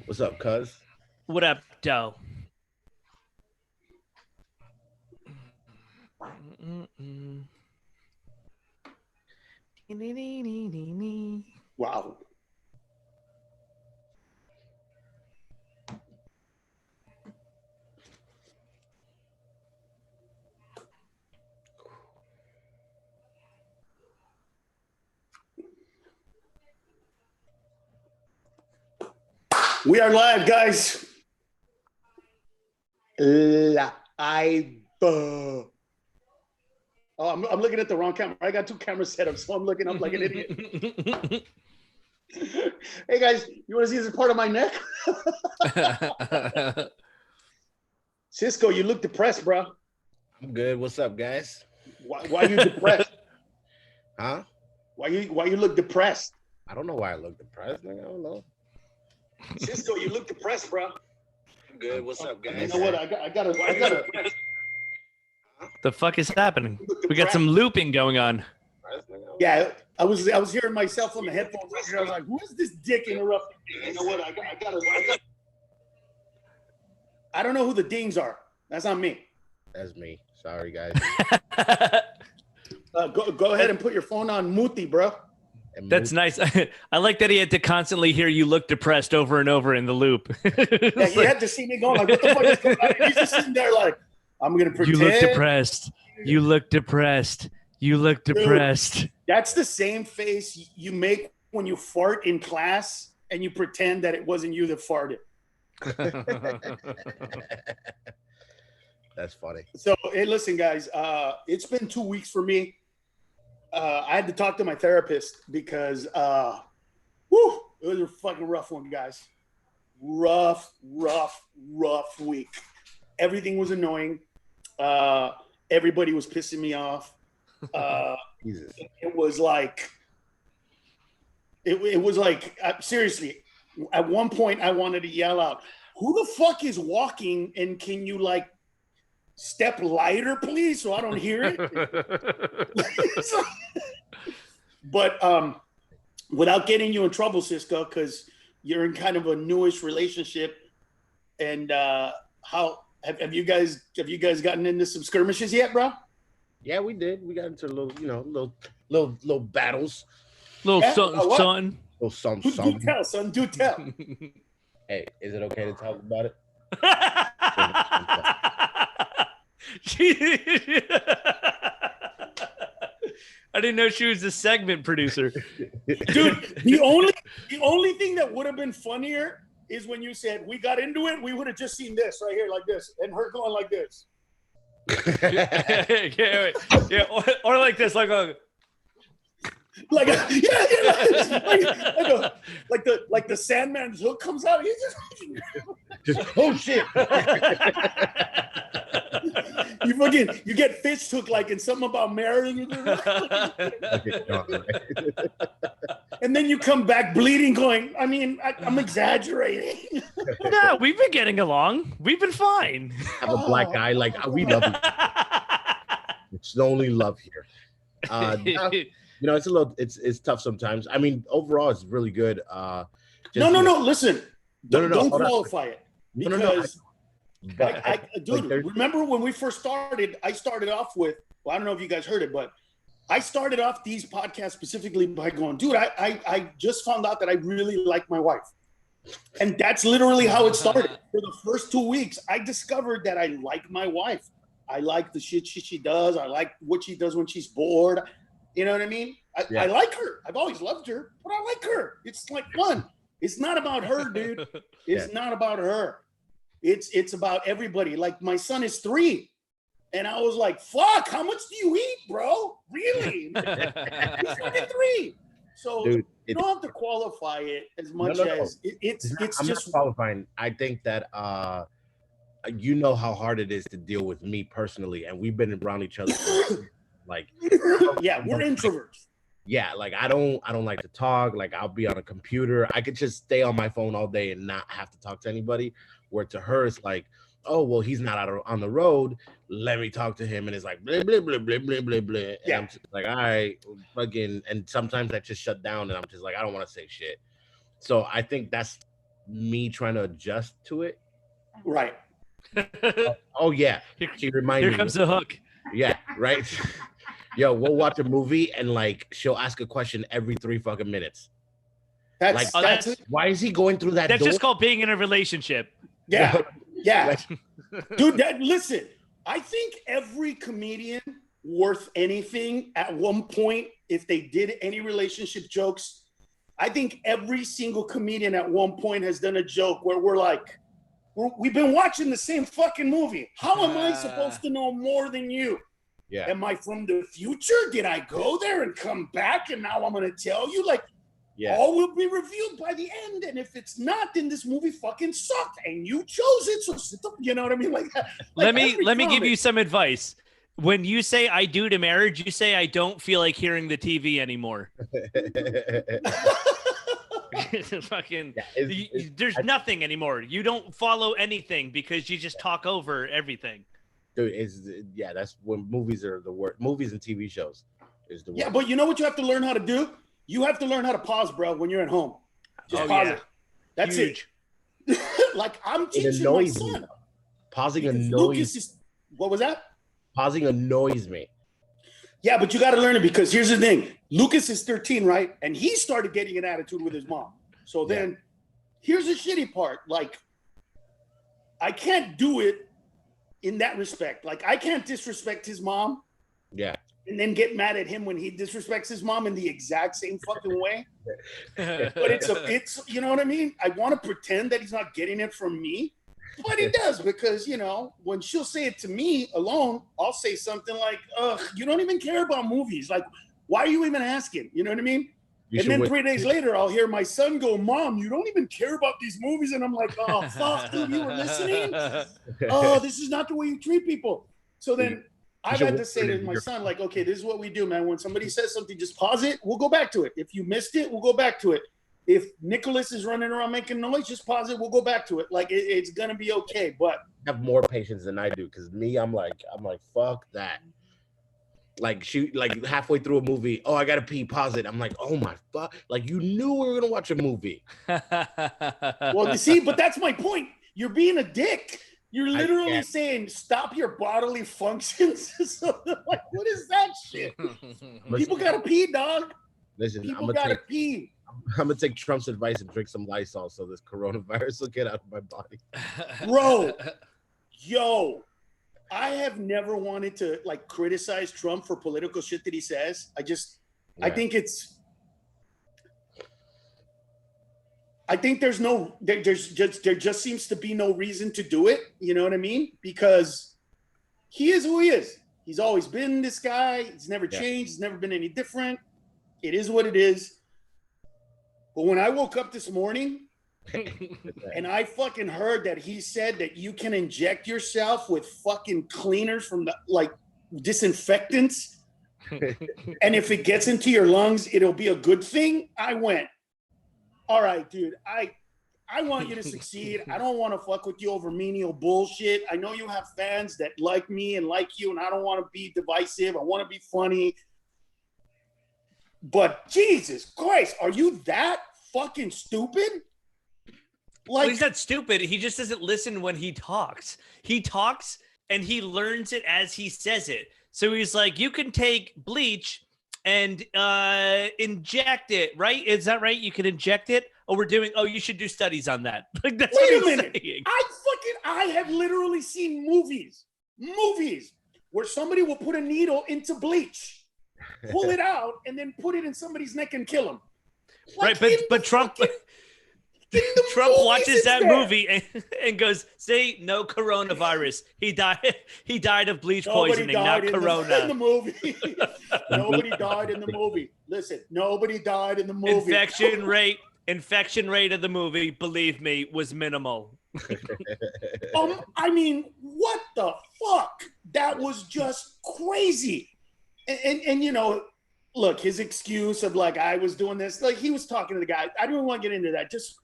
What's up, cuz? What up, Doe? Wow. We are live, guys. Live. Oh, I'm looking at the wrong camera. I got two cameras set up, so I'm looking up like an idiot. Hey, guys, you want to see this part of my neck? Cisco, you look depressed, bro. I'm good. What's up, guys? Why you depressed? Huh? Why you look depressed? I don't know why I look depressed. Nigga. I don't know. Cisco, you look depressed, bro. I'm good. What's up, guys? You know what? I gotta. The fuck is happening? We got some looping going on. Yeah, I was hearing myself on the headphones. I was like, "Who is this dick interrupting me?" You know what? I gotta. I don't know who the dings are. That's not me. That's me. Sorry, guys. Go ahead and put your phone on muti, bro. That's nice. I like that he had to constantly hear you look depressed over and over in the loop. Yeah, he had to see me going like, "What the fuck is going on?" And he's just sitting there like, "I'm gonna pretend." You look depressed. You look depressed. You look depressed. Dude, that's the same face you make when you fart in class and you pretend that it wasn't you that farted. That's funny. So, hey, listen, guys. It's been 2 weeks for me. I had to talk to my therapist because, it was a fucking rough one, guys. Rough week. Everything was annoying. Everybody was pissing me off. Jesus. It was like, seriously, at one point I wanted to yell out, "Who the fuck is walking? And can you like step lighter, please, so I don't hear it?" But without getting you in trouble, Cisco, because you're in kind of a newish relationship, and how have you guys gotten into some skirmishes yet, bro? Yeah, we did. We got into little battles. Little Yeah? something. Little something. Do tell, son. Do tell. Hey, is it okay to talk about it? I didn't know she was a segment producer. Dude, the only thing that would have been funnier is when you said we got into it, we would have just seen this right here like this and her going like this. Yeah, or like this, like a like the Sandman's hook comes out. Just oh shit. You get fish hook like in something about marrying. And then you come back bleeding, going, I mean, I'm exaggerating. No, we've been getting along. We've been fine. Have a black guy like we love you. It's only love here. You know, it's tough sometimes. I mean, overall, it's really good. No. Listen, don't qualify it because, dude, remember when we first started? I started off with. Well, I don't know if you guys heard it, but I started off these podcasts specifically by going, dude, I just found out that I really like my wife, and that's literally how it started. For the first 2 weeks, I discovered that I like my wife. I like the shit she does. I like what she does when she's bored. You know what I mean? I like her. I've always loved her, but I like her. It's like fun. It's not about her, dude. It's not about her. It's about everybody. Like my son is 3. And I was like, fuck, how much do you eat, bro? Really? He's fucking 3. So dude, you don't have to qualify it as much as it's I'm just not qualifying. I think that you know how hard it is to deal with me personally, and we've been around each other for, like yeah, we're introverts. Yeah, like I don't like to talk. Like I'll be on a computer. I could just stay on my phone all day and not have to talk to anybody. Where to her it's like, oh well, he's not out on the road. Let me talk to him, and it's like blah blah blah blah blah blah blah. And yeah. I'm just like, all right, fucking. And sometimes I just shut down, and I'm just like, I don't want to say shit. So I think that's me trying to adjust to it. Right. Oh yeah, she reminded me. Here comes the hook. Yeah, right. Yo, we'll watch a movie and like she'll ask a question every 3 fucking minutes. That's why is he going through that That's door? just called being in a relationship. Yeah. Yeah. Dude, listen, I think every comedian worth anything at one point, if they did any relationship jokes, I think every single comedian at one point has done a joke where we're like, we've been watching the same fucking movie. How am I supposed to know more than you? Yeah. Am I from the future? Did I go there and come back and now I'm going to tell you? Like, all will be revealed by the end. And if it's not, then this movie fucking sucked and you chose it. So sit up, you know what I mean? Like let me give you some advice. When you say I do to marriage, you say I don't feel like hearing the TV anymore. Fucking, there's nothing anymore. You don't follow anything because you just talk over everything. Dude, that's when movies are the worst. Movies and TV shows is the worst. Yeah, but you know what you have to learn how to do? You have to learn how to pause, bro, when you're at home. Just pause it. That's huge. It. Like, I'm teaching my son. Pausing annoys me. What was that? Pausing annoys me. Yeah, but you got to learn it because here's the thing. Lucas is 13, right? And he started getting an attitude with his mom. So then here's the shitty part. Like, I can't do it in that respect. Like, I can't disrespect his mom. Yeah. And then get mad at him when he disrespects his mom in the exact same fucking way. But it's you know what I mean? I want to pretend that he's not getting it from me. But he does, because, you know, when she'll say it to me alone, I'll say something like, ugh, you don't even care about movies. Like, why are you even asking? You know what I mean? And then 3 days later, I'll hear my son go, Mom, you don't even care about these movies. And I'm like, oh, fuck, dude, you were listening? Oh, this is not the way you treat people. So then I've had to say to my son, like, okay, this is what we do, man. When somebody says something, just pause it. We'll go back to it. If you missed it, we'll go back to it. If Nicholas is running around making noise, just pause it. We'll go back to it. Like, it's going to be okay. But I have more patience than I do, because me, I'm like, fuck that. Like, halfway through a movie, oh, I got to pee, pause it. I'm like, oh my fuck. Like, you knew we were going to watch a movie. Well, you see, but that's my point. You're being a dick. You're literally saying stop your bodily functions. So, like, what is that shit? People got to pee, dog. Listen, people got to pee. I'm gonna take Trump's advice and drink some Lysol so this coronavirus will get out of my body. Bro, yo, I have never wanted to like criticize Trump for political shit that he says. I think there just seems to be no reason to do it. You know what I mean? Because he is who he is. He's always been this guy. He's never changed. He's never been any different. It is what it is. But when I woke up this morning and I fucking heard that he said that you can inject yourself with fucking cleaners from the, like, disinfectants, and if it gets into your lungs, it'll be a good thing, I went, all right, dude, I want you to succeed. I don't want to fuck with you over menial bullshit. I know you have fans that like me and like you, and I don't want to be divisive. I want to be funny. But Jesus Christ, are you that fucking stupid? Like, well, he's not stupid. He just doesn't listen when he talks. He talks and he learns it as he says it. So he's like, you can take bleach and inject it, right? Is that right? You can inject it? You should do studies on that. Like, that's Wait a minute. Saying. I have literally seen movies where somebody will put a needle into bleach, pull it out, and then put it in somebody's neck and kill him. Like, right, but Trump watches that movie and goes, "Say no coronavirus. He died of bleach poisoning, not corona." In the movie, nobody died in the movie. Listen, nobody died in the movie. Infection rate of the movie, believe me, was minimal. I mean, what the fuck? That was just crazy. And you know, look, his excuse of like, I was doing this, like, he was talking to the guy. I don't want to get into that. Just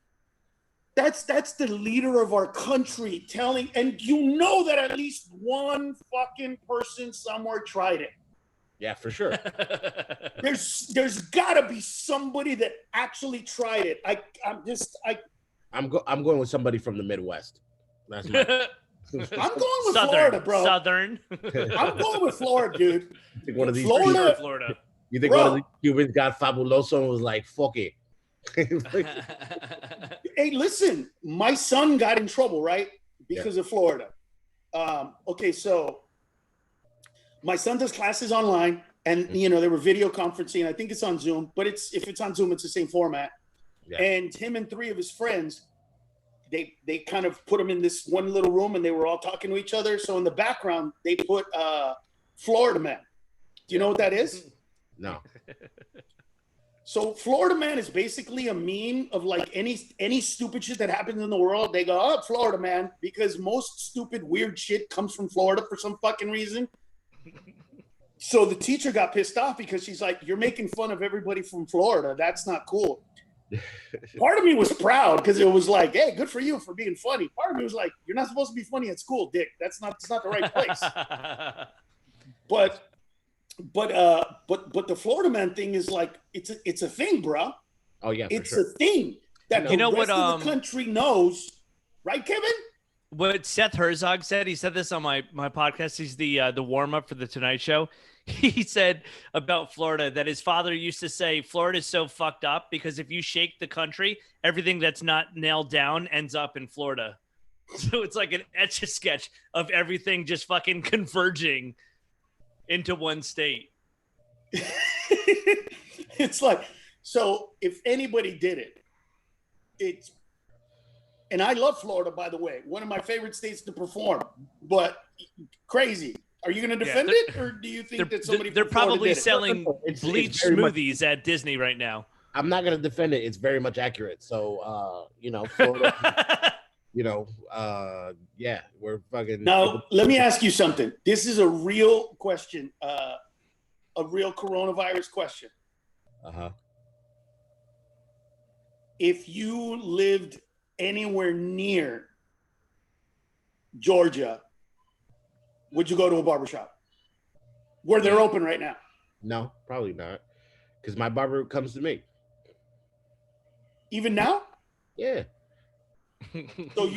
that's the leader of our country telling, and you know that at least one fucking person somewhere tried it. Yeah, for sure. There's gotta be somebody that actually tried it. I'm going with somebody from the Midwest. That's my. I'm going with Southern, Florida, bro. Southern. I'm going with Florida, dude. You think one of these Florida. You think Bro. one of these Cubans got fabuloso and was like, "Fuck it." Hey, listen, my son got in trouble, right? Because of Florida. Okay, so my son does classes online, and they were video conferencing. I think it's on Zoom, but if it's on Zoom, it's the same format. Yeah. And him and 3 of his friends, they kind of put him in this one little room, and they were all talking to each other. So in the background, they put Florida Man. Do you know what that is? No. So Florida Man is basically a meme of like any stupid shit that happens in the world. They go, "Oh, Florida Man," because most stupid, weird shit comes from Florida for some fucking reason. So the teacher got pissed off because she's like, "You're making fun of everybody from Florida. That's not cool." Part of me was proud because it was like, "Hey, good for you for being funny." Part of me was like, "You're not supposed to be funny at school, Dick. That's not the right place." But the Florida Man thing is like it's a thing, bro. Oh yeah, it's a thing that the rest of the country knows, right, Kevin? What Seth Herzog said, he said this on my podcast. He's the warm up for the Tonight Show. He said about Florida that his father used to say Florida's so fucked up because if you shake the country, everything that's not nailed down ends up in Florida. So it's like an Etch-a-Sketch of everything just fucking converging into one state. It's like, so if anybody did it, and I love Florida, by the way, one of my favorite states to perform, but crazy. Are you going to defend it, or do you think that somebody they're probably selling bleach smoothies much, at Disney right now? I'm not going to defend it. It's very much accurate. So, Florida, yeah, we're fucking. Now, let me ask you something. This is a real question, a real coronavirus question. Uh-huh. If you lived anywhere near Georgia, would you go to a barbershop where they're open right now? No, probably not. Because my barber comes to me. Even now? Yeah. So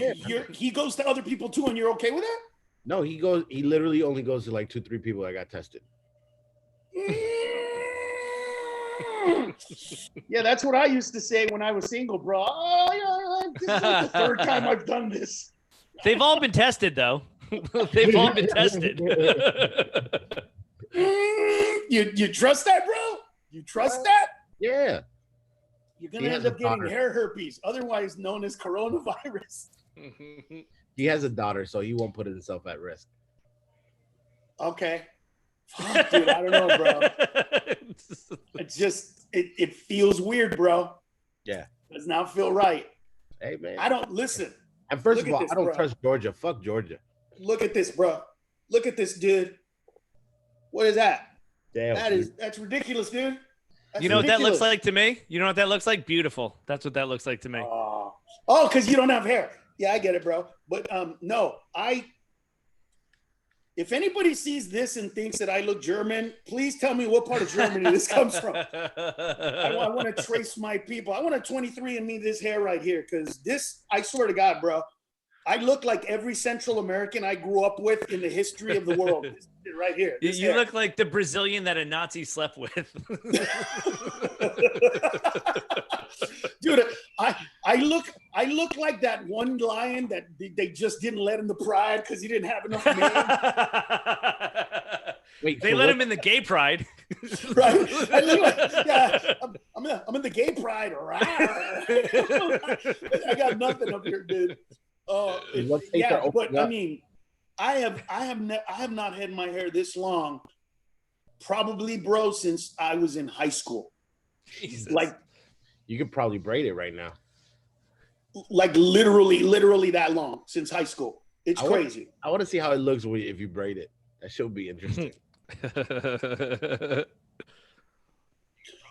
he goes to other people too, and you're okay with that? No, he literally only goes to like 2-3 people that got tested. Yeah, that's what I used to say when I was single, bro. Oh, yeah, this is like the 3rd time I've done this. They've all been tested, though. They've all been tested. You trust that, bro? You trust that? Yeah. You're going to end up getting hair herpes, otherwise known as coronavirus. He has a daughter, so he won't put himself at risk. Okay. Fuck, dude, I don't know, bro. It's just, it feels weird, bro. Yeah. It does not feel right. Hey, man. I don't listen. And first of all, I don't trust Georgia. Fuck Georgia. Look at this, bro. Look at this, dude. What is that? Damn. That's ridiculous, dude. That's you know what that looks like to me? You know what that looks like? Beautiful. That's what that looks like to me. Oh, because you don't have hair. Yeah, I get it, bro. But no, if anybody sees this and thinks that I look German, please tell me what part of Germany this comes from. I want to trace my people. I want to 23andMe this hair right here, because this, I swear to God, bro, I look like every Central American I grew up with in the history of the world. This right here. You look like the Brazilian that a Nazi slept with. Dude, I look like that one lion that they just didn't let in the pride because he didn't have enough men. Wait, they let him in the gay pride. Right? I look like, yeah, I'm in the gay pride. I got nothing up here, dude. Yeah, but I mean, I have not had my hair this long, probably, bro, since I was in high school. Jesus. Like, you could probably braid it right now. Like literally that long since high school. It's crazy. I want to see how it looks if you braid it. That should be interesting.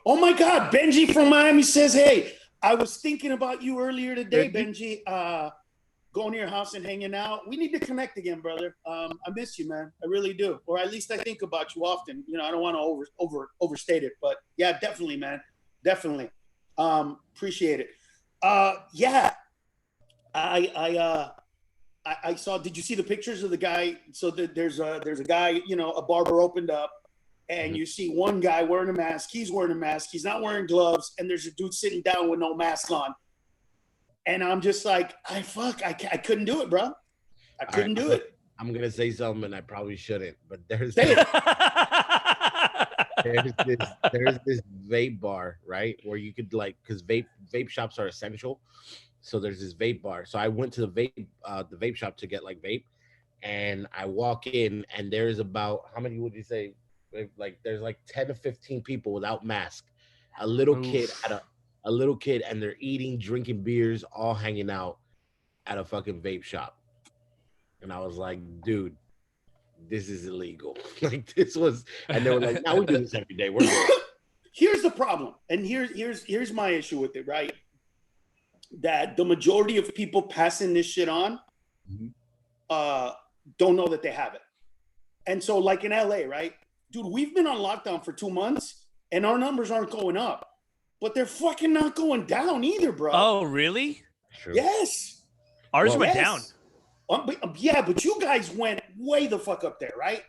Oh my God, Benji from Miami says, "Hey, I was thinking about you earlier today, Benji. Going to your house and hanging out. We need to connect again, brother. I miss you, man. I really do. Or at least I think about you often. You know, I don't want to overstate it, but yeah, definitely, man. Definitely. Appreciate it. Yeah. I saw. Did you see the pictures of the guy? So there's a guy, a barber opened up, and you see one guy wearing a mask. He's wearing a mask. He's not wearing gloves, and there's a dude sitting down with no mask on. And I'm just like, I couldn't do it, bro. I couldn't do it. I'm gonna say something, and I probably shouldn't, but there's Say it. there's this vape bar, right, where you could because vape shops are essential. So there's this vape bar. So I went to the vape shop to get vape, and I walk in, and there's about, how many would you say? There's 10 to 15 people without mask. A little kid and they're eating, drinking beers, all hanging out at a fucking vape shop. And I was like, dude, this is illegal. And they were like, no, we do this every day. We're good. Here's the problem. And here's my issue with it, right? That the majority of people passing this shit on don't know that they have it. And so like in LA, right? Dude, we've been on lockdown for 2 months and our numbers aren't going up, but they're fucking not going down either, bro. Oh, really? True. Yes. Ours went down. But you guys went way the fuck up there, right?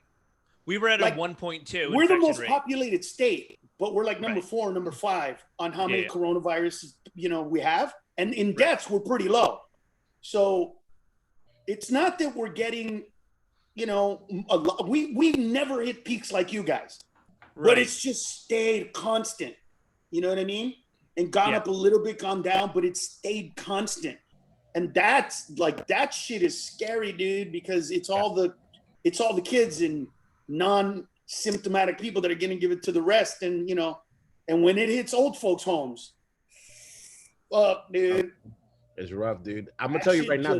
We were at a 1.2. We're the most rate. populated state, but we're like number 4, number 5 on how many coronaviruses, we have. And in deaths, we're pretty low. So it's not that we're getting, a lot. We never hit peaks like you guys, but it's just stayed constant. You know what I mean? And gone up a little bit, gone down, but it stayed constant. And that's that shit is scary, dude, because it's all the kids and non-symptomatic people that are going to give it to the rest. And, and when it hits old folks' homes, dude. It's rough, dude. I'm gonna tell you right now.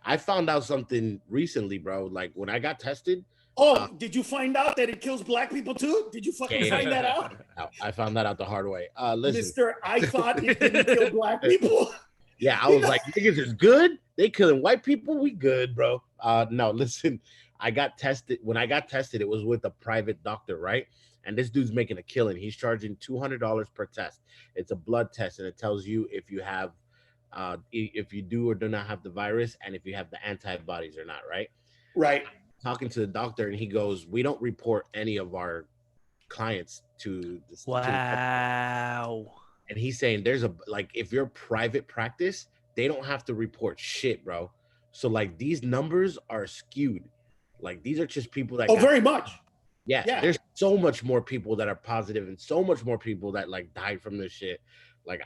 I found out something recently, bro. Like when I got tested. Oh, did you find out that it kills black people too? Did you fucking find that out? I found that out the hard way. Listen, Mister, I thought it didn't kill black people. Yeah, I was like, niggas is good. They killing white people. We good, bro. No, listen. I got tested. When I got tested, it was with a private doctor, right? And this dude's making a killing. He's charging $200 per test. It's a blood test, and it tells you if you have, if you do or do not have the virus, and if you have the antibodies or not, right? Right. Talking to the doctor, and he goes, "We don't report any of our clients to the." Wow. And he's saying there's if you're private practice, they don't have to report shit, bro. So these numbers are skewed. These are just people that. Very much. Yeah, there's so much more people that are positive and so much more people that died from this shit.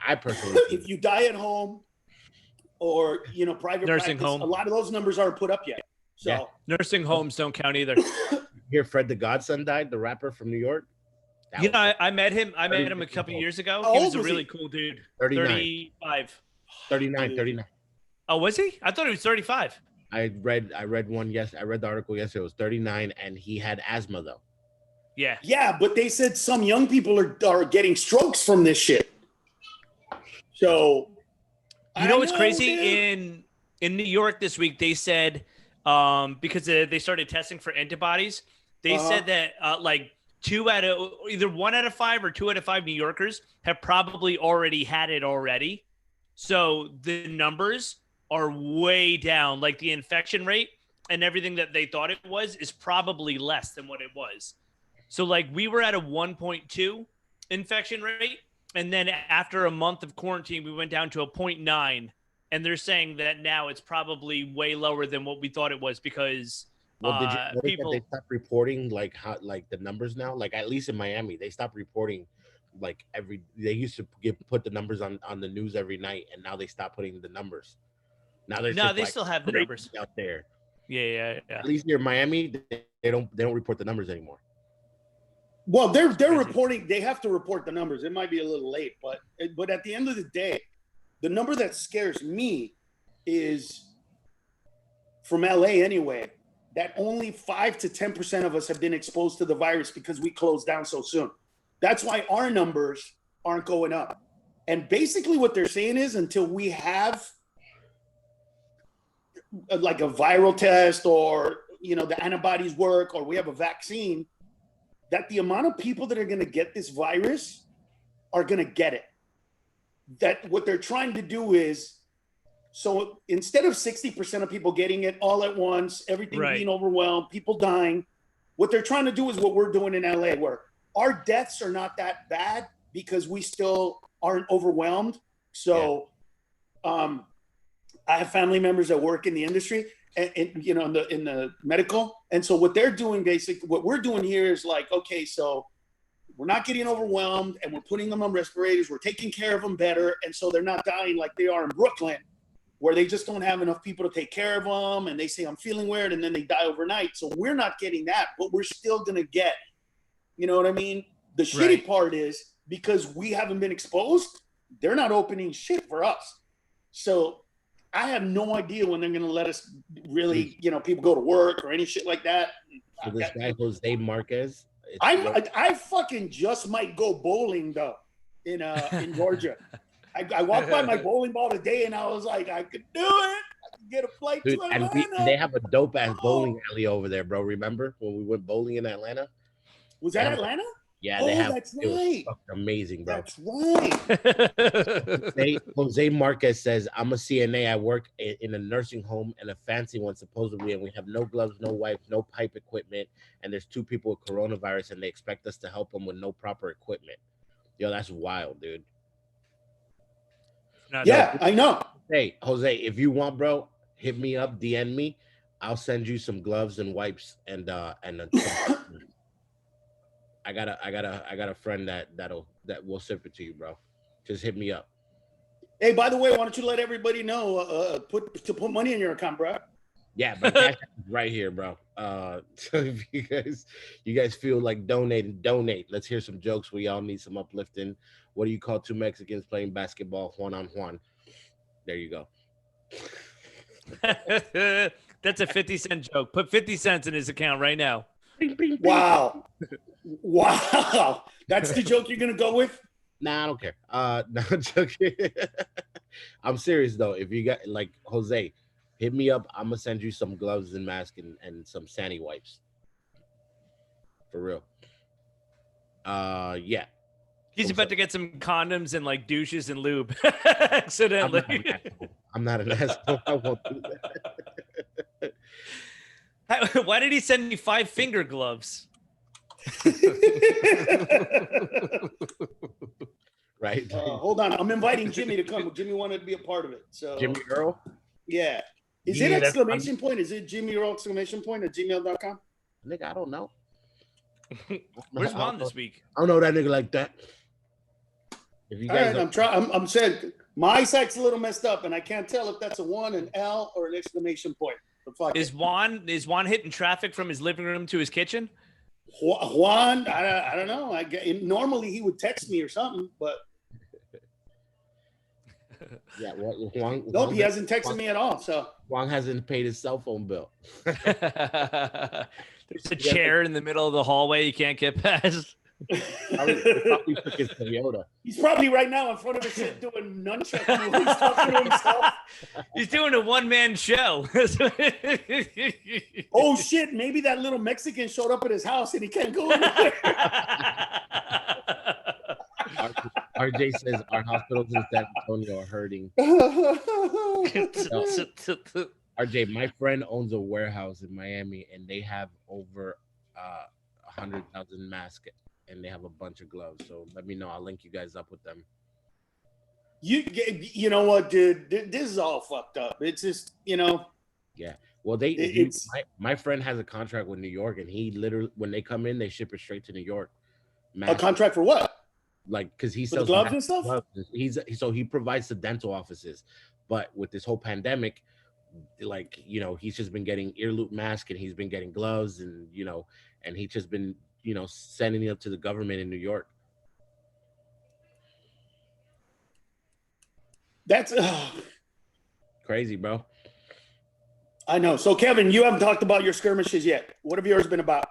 I personally, if you die at home or private nursing practice, home, a lot of those numbers aren't put up yet. So nursing homes don't count either. Here, Fred the Godson died, the rapper from New York. I met him. I met him a couple years ago. He was a really cool dude. 35. 39. Oh, was he? I thought he was 35. I read one. Yes, I read the article yesterday. It was 39, and he had asthma though. Yeah, but they said some young people are getting strokes from this shit. So what's crazy? In New York this week, they said because they started testing for antibodies, they said that 1 out of 5 or 2 out of 5 New Yorkers have probably already had it already. So the numbers are way down. The infection rate and everything that they thought it was is probably less than what it was. So we were at a 1.2 infection rate. And then after a month of quarantine, we went down to a 0.9. And they're saying that now it's probably way lower than what we thought it was because did you notice that they stopped reporting the numbers now? At least in Miami, they stopped reporting they used to put the numbers on the news every night, and now they stopped putting the numbers. Now they still have the numbers out there. Yeah. At least here in Miami, they don't report the numbers anymore. Well, they're reporting. They have to report the numbers. It might be a little late, but at the end of the day, the number that scares me is from LA anyway, that only 5 to 10% of us have been exposed to the virus because we closed down so soon. That's why our numbers aren't going up. And basically what they're saying is until we have a viral test or, the antibodies work or we have a vaccine, that the amount of people that are going to get this virus are going to get it. That what they're trying to do is So instead of 60% of people getting it all at once, everything being overwhelmed, people dying, what they're trying to do is what we're doing in LA, where our deaths are not that bad because we still aren't overwhelmed. So I have family members that work in the industry and you know, in the medical. And so what they're doing, basically, what we're doing here is like, okay, so we're not getting overwhelmed and we're putting them on respirators. We're taking care of them better. And so they're not dying like they are in Brooklyn, where they just don't have enough people to take care of them. And they say, I'm feeling weird. And then they die overnight. So we're not getting that, but we're still going to get, you know what I mean? The shitty part is because we haven't been exposed, they're not opening shit for us. So I have no idea when they're going to let us really, you know, people go to work or any shit like that. So this guy, Jose Marquez. I fucking just might go bowling though in Georgia. I walked by my bowling ball today and I was like, I could do it. I could get a flight to Atlanta. And they have a dope ass bowling alley over there, bro. Remember when we went bowling in Atlanta? Was that Atlanta? Yeah, they have. That's right. Amazing, bro. That's right. Jose Marquez says, I'm a CNA. I work in a nursing home and a fancy one, supposedly, and we have no gloves, no wipes, no pipe equipment. And there's 2 people with coronavirus, and they expect us to help them with no proper equipment. Yo, that's wild, dude. Yeah, I know. Hey, Jose, if you want, bro, hit me up, DM me. I'll send you some gloves and wipes and I got a friend that will ship it to you, bro. Just hit me up. Hey, by the way, why don't you let everybody know put money in your account, bro? Yeah, but that's right here, bro. So if you guys feel like donate. Let's hear some jokes. We all need some uplifting. What do you call 2 Mexicans playing basketball Juan on Juan? There you go. That's a 50-cent joke. Put 50 cents in his account right now. Wow. Wow. That's the joke you're going to go with? Nah, I don't care. No, I'm joking. I'm serious, though. If you got, like, Jose, hit me up. I'm going to send you some gloves and mask and some Sani wipes. For real. Yeah. He's about to get some condoms and, like, douches and lube. Accidentally. I'm not an asshole. I won't do that. Why did he send me 5-finger gloves? Right. Hold on. I'm inviting Jimmy to come. Jimmy wanted to be a part of it. So Jimmy Earl? Yeah. Is it exclamation point? Is it Jimmy Earl exclamation point at gmail.com? Nigga, I don't know. Where's Juan this week? I don't know that nigga like that. If you guys I'm saying my eyesight's a little messed up and I can't tell if that's a 1, an L, or an exclamation point. Is Juan hitting traffic from his living room to his kitchen? Juan, I don't know. Normally he would text me or something, but yeah, Juan, nope, he hasn't texted me at all. So Juan hasn't paid his cell phone bill. There's a chair in the middle of the hallway you can't get past. Probably took his Toyota. He's probably right now in front of his shit doing nunchuck moves, talking to himself. He's doing a one-man show. Oh shit! Maybe that little Mexican showed up at his house and he can't go anywhere. RJ says our hospitals in San Antonio are hurting. RJ, my friend owns a warehouse in Miami, and they have over 100,000 masks. And they have a bunch of gloves. So let me know. I'll link you guys up with them. You know what, dude? This is all fucked up. It's just, you know. Yeah. Well, my friend has a contract with New York, and he literally, when they come in, they ship it straight to New York. A contract for what? Like, because he sells gloves and stuff. Gloves. So he provides the dental offices, but with this whole pandemic, like, you know, he's just been getting ear loop masks, and he's been getting gloves, and you know, and he's just been, you know, sending it up to the government in New York. That's crazy, bro. I know. So, Kevin, you haven't talked about your skirmishes yet. What have yours been about?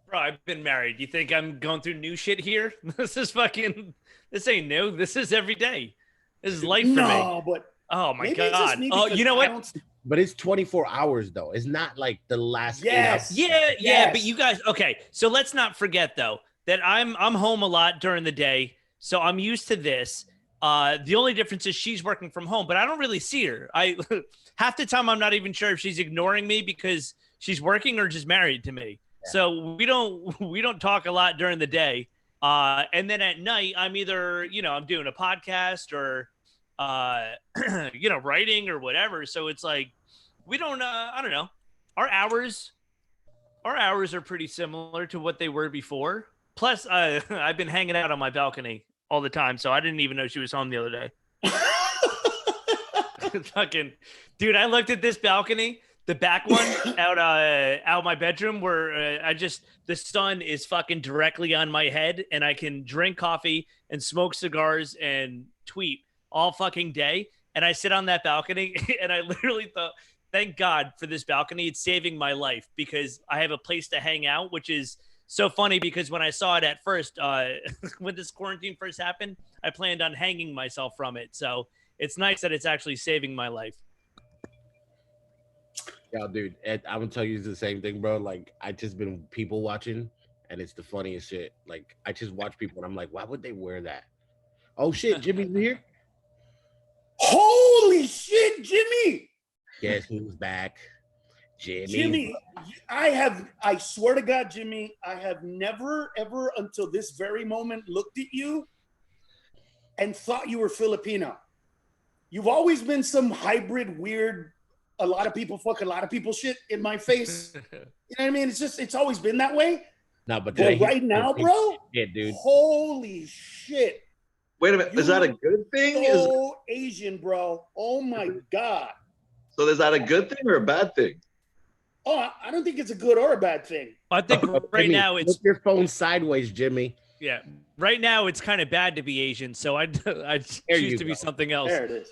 Bro, I've been married. You think I'm going through new shit here? This ain't new. This is every day. This is life for me. No, but oh my God. Oh, you know what? But it's 24 hours though. It's not like the last. Yes. Yeah. But you guys, okay. So let's not forget though that I'm home a lot during the day, so I'm used to this. The only difference is she's working from home, but I don't really see her. I half the time I'm not even sure if she's ignoring me because she's working or just married to me. Yeah. So we don't talk a lot during the day. And then at night, I'm either, I'm doing a podcast or, writing or whatever. So it's like, we don't, I don't know. Our hours are pretty similar to what they were before. Plus, I've been hanging out on my balcony all the time, so I didn't even know she was home the other day. Fucking dude, I looked at this balcony, the back one out my bedroom, where the sun is fucking directly on my head, and I can drink coffee and smoke cigars and tweet all fucking day. And I sit on that balcony, and I literally thought, thank God for this balcony. It's saving my life because I have a place to hang out, which is so funny because when I saw it at first, when this quarantine first happened, I planned on hanging myself from it. So it's nice that it's actually saving my life. Yeah, dude, Ed, I'm gonna tell you the same thing, bro. Like, I just been people watching, and it's the funniest shit. Like, I just watch people, and I'm like, why would they wear that? Oh shit, Jimmy's here. Holy shit, Jimmy! Guess who's back? Jimmy, I swear to God, Jimmy, I have never, ever until this very moment looked at you and thought you were Filipino. You've always been some hybrid, weird, a lot of people fuck a lot of people shit in my face. You know what I mean? It's always been that way. No, but right now, bro, yeah, dude. Holy shit. Wait a minute. Is that a good thing? So Asian, bro. Oh my God. So is that a good thing or a bad thing? Oh, I don't think it's a good or a bad thing. I think right now it's... Put your phone sideways, Jimmy. Yeah. Right now it's kind of bad to be Asian, so I'd choose to be something else. There it is.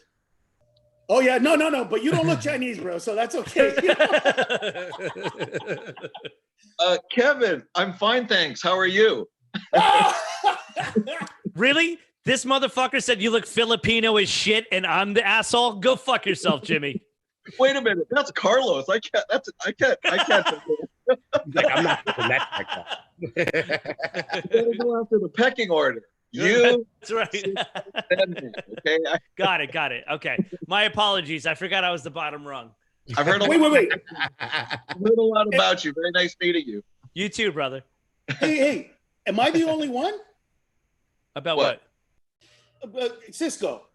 Oh, yeah. No. But you don't look Chinese, bro, so that's okay. Kevin, I'm fine, thanks. How are you? Really? This motherfucker said you look Filipino as shit and I'm the asshole? Go fuck yourself, Jimmy. Wait a minute. That's Carlos. I can't. He's like, I'm not putting that like that. You gotta go after the pecking order. You. That's right. Okay. Got it. Okay. My apologies. I forgot I was the bottom rung. I've heard wait. I've heard a lot about you. Very nice meeting you. You too, brother. Hey. Am I the only one? About what? Cisco.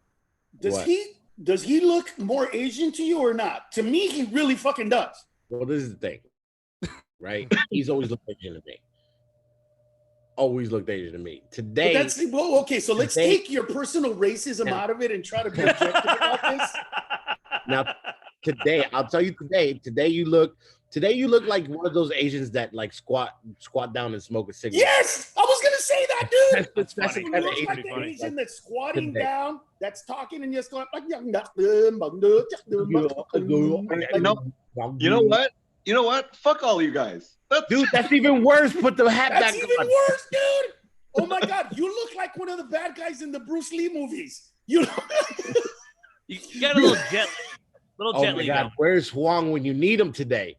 Does he look more Asian to you or not? To me, he really fucking does. Well, this is the thing, right? He's always looked Asian to me. Always looked Asian to me. Today, okay. So let's take your personal racism out of it and try to be objective about this. Now, today, I'll tell you today. Today you look like one of those Asians that like squat down and smoke a cigarette. Yes, I was gonna say that, dude. That's funny. You look like the Asian that's squatting down, that's talking, and just going like, you know what? Fuck all you guys. Dude, that's even worse. Put the hat back on. That's even worse, dude. Oh my God, you look like one of the bad guys in the Bruce Lee movies. You got a little jet. Oh my God, where's Huang when you need him today?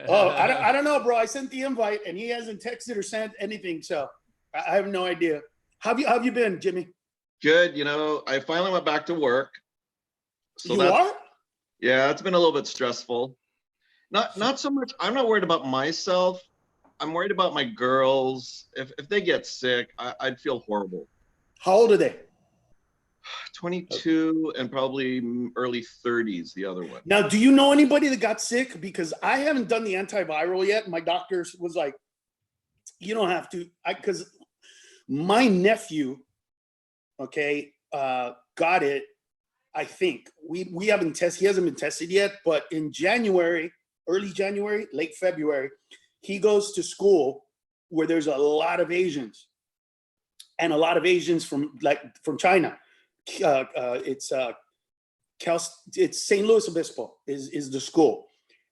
Oh, I don't know, bro. I sent the invite and he hasn't texted or sent anything, so I have no idea. How have you been, Jimmy? Good. I finally went back to work. So you are? Yeah, it's been a little bit stressful. Not so much. I'm not worried about myself. I'm worried about my girls. If they get sick, I'd feel horrible. How old are they? 22 and probably early 30s, the other one. Now, do you know anybody that got sick? Because I haven't done the antiviral yet. My doctor was like, you don't have to. Because my nephew, got it. I think we haven't tested. He hasn't been tested yet. But in January, early January, late February, he goes to school where there's a lot of Asians, and a lot of Asians from China. It's St. Louis Obispo is the school.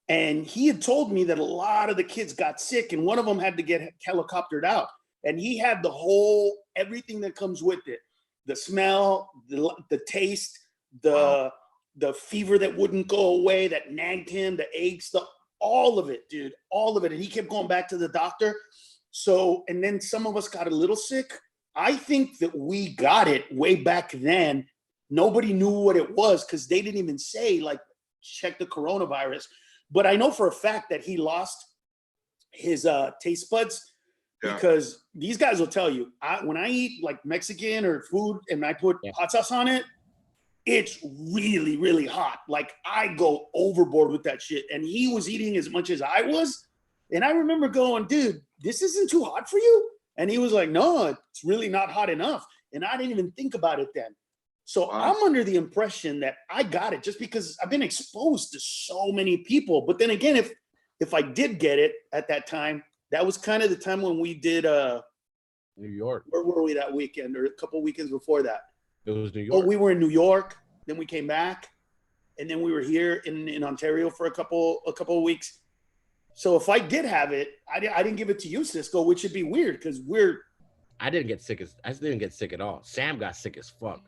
And he had told me that a lot of the kids got sick and one of them had to get helicoptered out. And he had everything that comes with it. The smell, the taste, the fever that wouldn't go away, that nagged him, the aches, all of it, dude, all of it. And he kept going back to the doctor. So, and then some of us got a little sick. I think that we got it way back then. Nobody knew what it was because they didn't even say, like, check the coronavirus. But I know for a fact that he lost his taste buds because these guys will tell you, when I eat like Mexican or food and I put hot sauce on it, it's really, really hot. Like, I go overboard with that shit. And he was eating as much as I was. And I remember going, dude, this isn't too hot for you? And he was like, no, it's really not hot enough. And I didn't even think about it then. So I'm under the impression that I got it just because I've been exposed to so many people. But then again, if I did get it at that time, that was kind of the time when we did New York. Where were we that weekend or a couple weekends before that? It was New York. Oh, we were in New York. Then we came back, and then we were here in Ontario for a couple of weeks. So if I did have it, I didn't give it to you, Cisco, which would be weird because I didn't get sick at all. Sam got sick as fuck.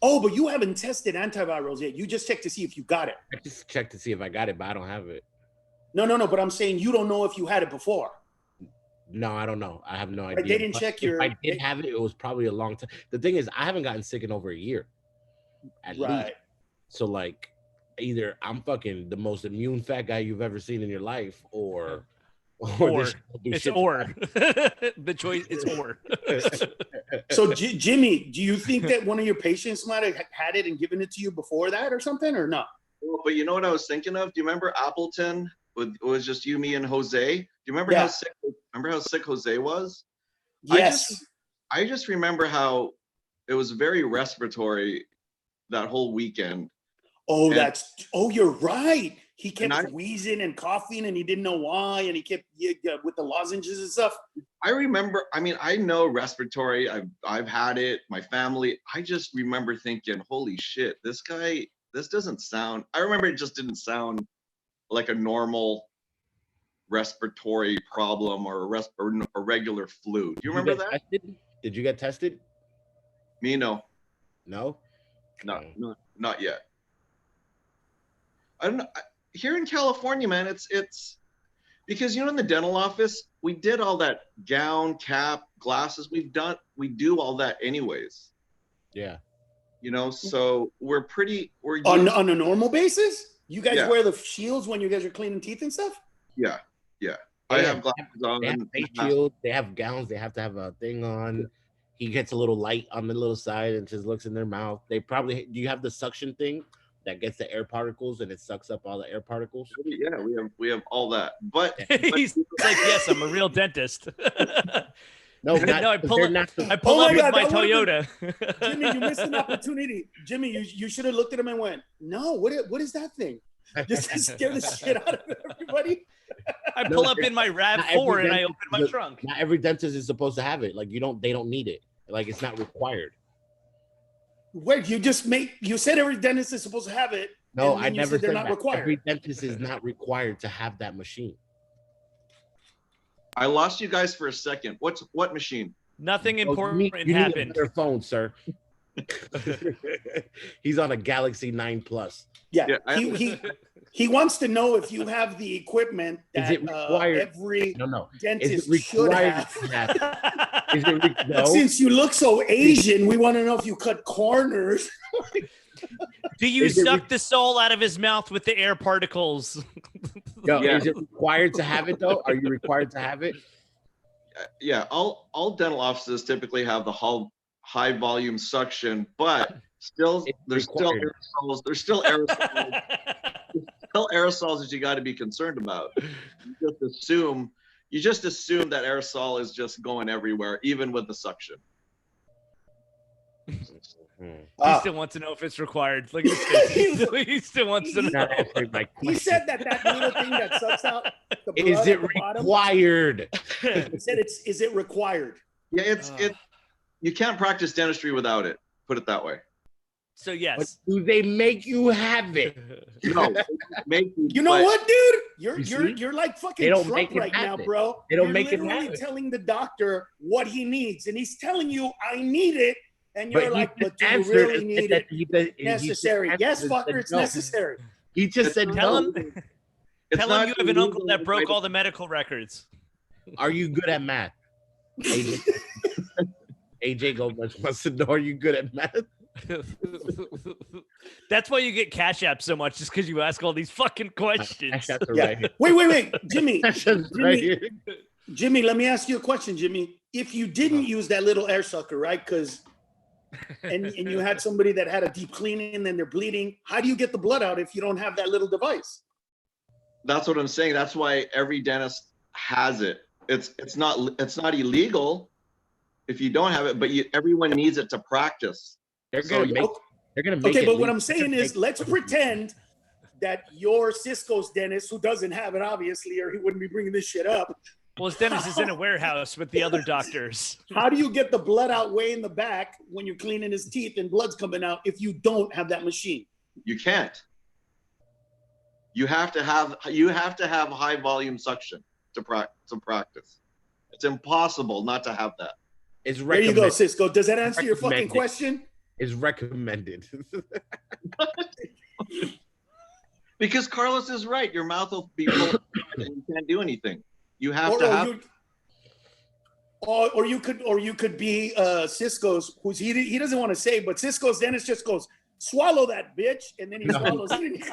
Oh, but you haven't tested antivirals yet. You just checked to see if you got it. I just checked to see if I got it, but I don't have it. No. But I'm saying you don't know if you had it before. No, I don't know. I have no idea. Like they didn't check your. If I did have it, it was probably a long time. The thing is, I haven't gotten sick in over a year. At least. So like, either I'm fucking the most immune fat guy you've ever seen in your life, or it's or the choice is or. So Jimmy, do you think that one of your patients might have had it and given it to you before that or something, or not? But you know what I was thinking of? Do you remember Appleton? It was just you, me, and Jose. Do you remember how sick? Remember how sick Jose was? Yes. I just remember how it was very respiratory that whole weekend. Oh, you're right. He kept wheezing and coughing, and he didn't know why, and he kept with the lozenges and stuff. I remember. I mean, I know respiratory. I've had it. My family. I just remember thinking, "Holy shit, this guy. This doesn't sound." I remember it just didn't sound like a normal respiratory problem or a regular flu. Do you remember that? Tested? Did you get tested? Me, no. No? No, not yet. I don't know. Here in California, man, it's because, you know, in the dental office, we did all that gown, cap, glasses. We do all that anyways. Yeah. You know, so we're on a normal basis. You guys wear the shields when you guys are cleaning teeth and stuff. Yeah. I have glasses on. They have face shields. They have gowns. They have to have a thing on. He gets a little light on the little side and just looks in their mouth. They probably do. You have the suction thing that gets the air particles and it sucks up all the air particles. Yeah, we have all that. But he's like, yes, I'm a real dentist. No, I pull up with my Toyota. Jimmy, you missed an opportunity. Jimmy, you should have looked at him and went, no, what is that thing? Just to scare the shit out of everybody. I pull up in my RAV4 and I open my trunk. Not every dentist is supposed to have it. Like they don't need it. Like it's not required. Wait, you said every dentist is supposed to have it. No, I never said they're not required. Every dentist is not required to have that machine. I lost you guys for a second. What machine? Nothing important you happened. Need a better phone, sir. He's on a Galaxy 9 Plus. Yeah, he wants to know if you have the equipment that is it required? Every dentist is it should have. Is it no? Since you look so Asian, we want to know if you cut corners. Do you suck the soul out of his mouth with the air particles? Is it required to have it though? Are you required to have it? Yeah, all dental offices typically have the high volume suction, but there's still aerosols. There's still aerosols. Still aerosols that you got to be concerned about. You just assume that aerosol is just going everywhere, even with the suction. He still wants to know if it's required. Look at his face. He still wants to know. He said that little thing that sucks out the blood is it required? He said is it required? Yeah, it's you can't practice dentistry without it. Put it that way. So yes. But do they make you have it? No. You know what, dude? You're like fucking Trump right now, bro. They don't make it happen. You're telling the doctor what he needs, and he's telling you, "I need it," and you're like, "But do you really need it? Necessary? Yes, fucker, it's necessary." He just said, "Tell him you have an uncle that broke all the medical records." Are you good at math? AJ Gomez wants to know, are you good at math? That's why you get Cash App so much, just because you ask all these fucking questions. Yeah. Right. Wait, Jimmy. Right. Jimmy, let me ask you a question, Jimmy. If you didn't use that little air sucker, right? Because and you had somebody that had a deep cleaning and they're bleeding, how do you get the blood out if you don't have that little device? That's what I'm saying. That's why every dentist has it. It's not illegal if you don't have it, but everyone needs it to practice. They're gonna make okay, it but what I'm saying is, let's pretend that your Cisco's dentist, who doesn't have it obviously, or he wouldn't be bringing this shit up. Well, his dentist is in a warehouse with the other doctors. How do you get the blood out way in the back when you're cleaning his teeth and blood's coming out if you don't have that machine? You can't. You have to have high volume suction to practice. It's impossible not to have that. It's there you go, Cisco. Does that answer your fucking question? It's recommended. Because Carlos is right. Your mouth will be full of blood and you can't do anything. You have to have. Or you could be Cisco's, who's he doesn't want to say, but Cisco's dentist just goes, swallow that bitch, and then he swallows it.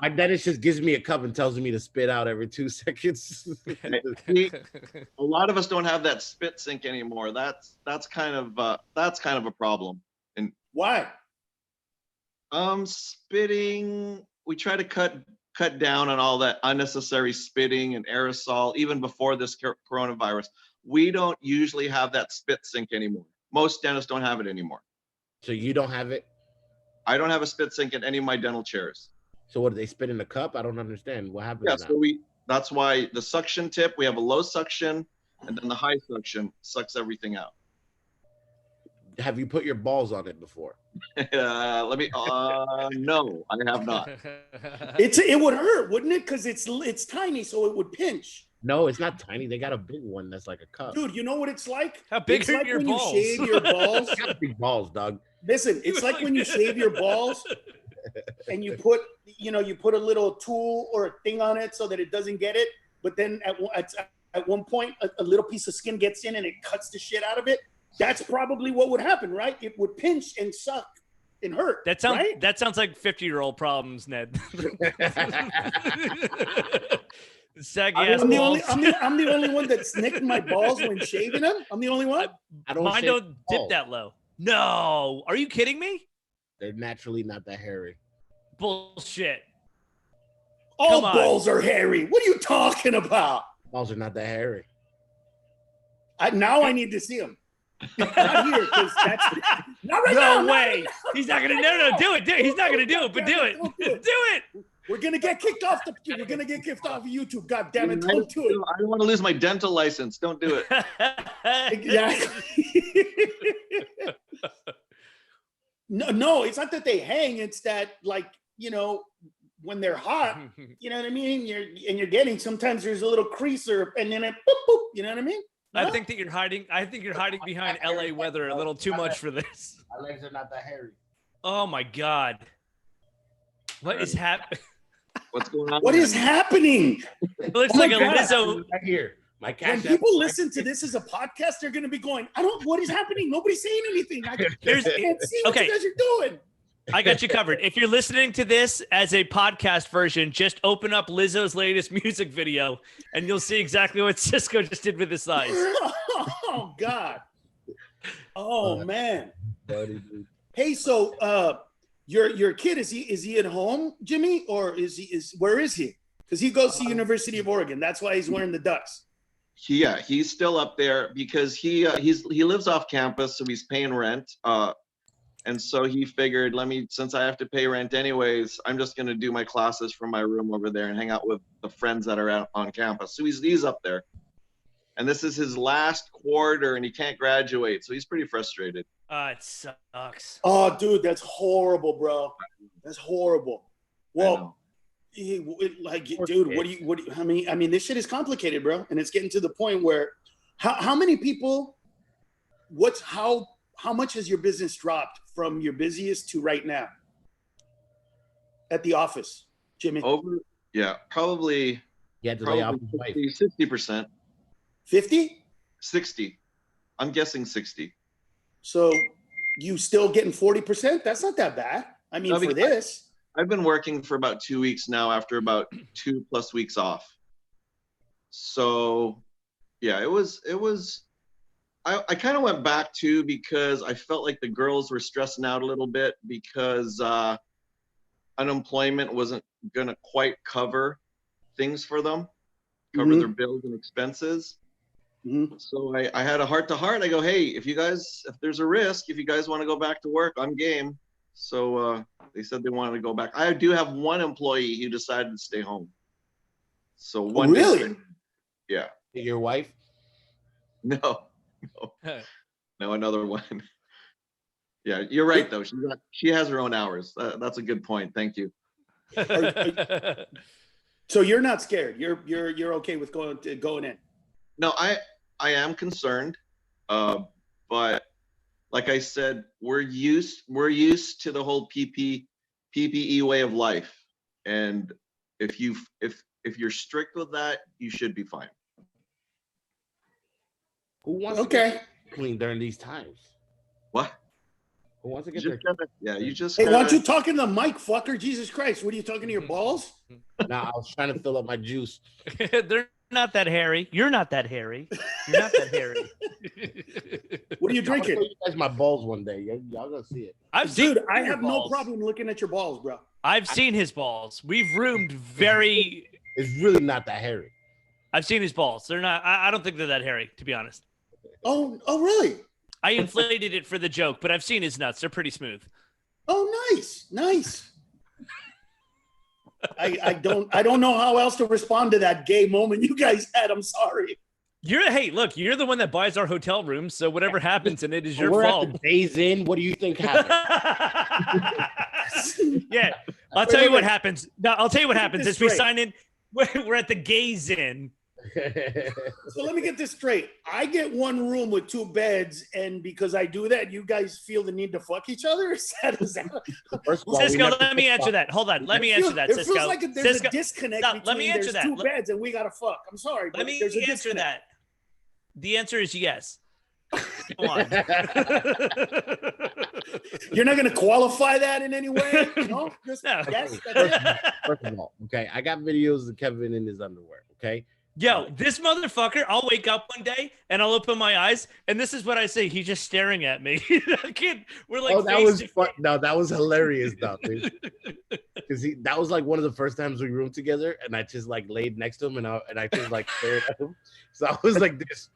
My dentist just gives me a cup and tells me to spit out every 2 seconds. A lot of us don't have that spit sink anymore. That's kind of a problem. And why? Spitting. We try to cut down on all that unnecessary spitting and aerosol. Even before this coronavirus, we don't usually have that spit sink anymore. Most dentists don't have it anymore. So you don't have it? I don't have a spit sink in any of my dental chairs. So what, do they spit in a cup? I don't understand. What happens? Yeah, so that's why the suction tip, we have a low suction, and then the high suction sucks everything out. Have you put your balls on it before? No, I have not. It would hurt, wouldn't it? Because it's tiny, so it would pinch. No, it's not tiny. They got a big one that's like a cup. Dude, you know what it's like? How big it's are like your when balls? you shave your balls. Got big balls, dog. Listen, it's like when you shave your balls and you put a little tool or a thing on it so that it doesn't get it. But then at one point, a little piece of skin gets in and it cuts the shit out of it. That's probably what would happen, right? It would pinch and suck and hurt. That sounds right? That sounds like 50-year-old problems, Ned. Saggy ass balls. I'm the only one that's nicked my balls when shaving them. I'm the only one. Mine don't dip that low. No, are you kidding me? They're naturally not that hairy. Bullshit. All balls are hairy. What are you talking about? Balls are not that hairy. Now I need to see them. Not here, because that's not right no now. way. He's not gonna. No, do it. He's not gonna do it. But do it. Do it. We're gonna get kicked off We're gonna get kicked off of YouTube. God damn it! Don't do it. I don't want to lose my dental license. Don't do it. Exactly. No, it's not that they hang. It's that, like, when they're hot, you know what I mean. You're getting, sometimes there's a little crease and then it boop boop. You know what I mean? I think that you're hiding. I think you're hiding behind LA weather a little too much for this. My legs are not that hairy. Oh my God. What is happening? What's going on? What is happening? It looks like a Lizzo. Right here. My When people listen to this as a podcast, they're going to be going, what is happening? Nobody's saying anything. I can't see what you guys are doing. I got you covered. If you're listening to this as a podcast version, just open up Lizzo's latest music video and you'll see exactly what Cisco just did with his eyes. Oh, God. Oh, man. Hey, so your kid, is he at home, Jimmy, or where is he? Because he goes to University of Oregon. That's why he's wearing the ducks. Yeah, he's still up there because he lives off campus, so he's paying rent. And so he figured, since I have to pay rent anyways, I'm just gonna do my classes from my room over there and hang out with the friends that are out on campus. So he's up there, and this is his last quarter, and he can't graduate, so he's pretty frustrated. It sucks. Oh, dude, that's horrible, bro. That's horrible. Well, dude, what do you? I mean, this shit is complicated, bro, and it's getting to the point where, how many people? How much has your business dropped from your busiest to right now at the office, Jimmy? Probably. Yeah, to lay off his wife. 60%. 50? 60. I'm guessing 60. So you still getting 40%? That's not that bad. I mean, for this. I've been working for about 2 weeks now after about 2+ weeks off. So yeah, it was, I kind of went back too because I felt like the girls were stressing out a little bit because unemployment wasn't going to quite cover things for them, cover their bills and expenses. So I had a heart-to-heart. I go, hey, if there's a risk, if you guys want to go back to work, I'm game. So they said they wanted to go back. I do have one employee who decided to stay home. So one really? Yeah. Your wife? No, another one. Yeah, you're right though. She has her own hours. That's a good point. Thank you. So you're not scared. You're okay with going in. No, I am concerned, but like I said, we're used to the whole PPE way of life, and if you're strict with that, you should be fine. Who wants to get clean during these times? What? Who wants to get you just. Hey, why don't you talking to the mic, fucker? Jesus Christ! What are you talking to your balls? Nah, I was trying to fill up my juice. They're not that hairy. You're not that hairy. You're not that hairy. What are you drinking? I'll show you guys my balls one day. Y'all gonna see it. Dude, I have no problem looking at your balls, bro. I've seen his balls. We've roomed very. It's really not that hairy. I've seen his balls. They're not. I don't think they're that hairy, to be honest. Oh, really? I inflated it for the joke, but I've seen his nuts. They're pretty smooth. Oh, nice. I don't know how else to respond to that gay moment you guys had. I'm sorry. Hey, look, you're the one that buys our hotel rooms, so whatever happens in it is your fault. At the days in. What do you think happened? Yeah, I'll tell you what happens. No, I'll tell you what happens is we sign in. We're at the gays in. So let me get this straight. I get one room with 2 beds, and because I do that, you guys feel the need to fuck each other? Cisco, let me answer that. Hold on. Let me answer that, Cisco. It feels like there's a disconnect between let me answer there's 2 beds and we got to fuck. I'm sorry, but there's a answer that. The answer is yes. Come on. You're not going to qualify that in any way? No? Yes, First of all, okay, I got videos of Kevin in his underwear, okay? Yo, this motherfucker, I'll wake up one day and I'll open my eyes and this is what I say. He's just staring at me. Kid, we're like, that was fun. No, that was hilarious though, dude. Because that was like one of the first times we roomed together and I just like laid next to him and I just like stared at him. So I was like this.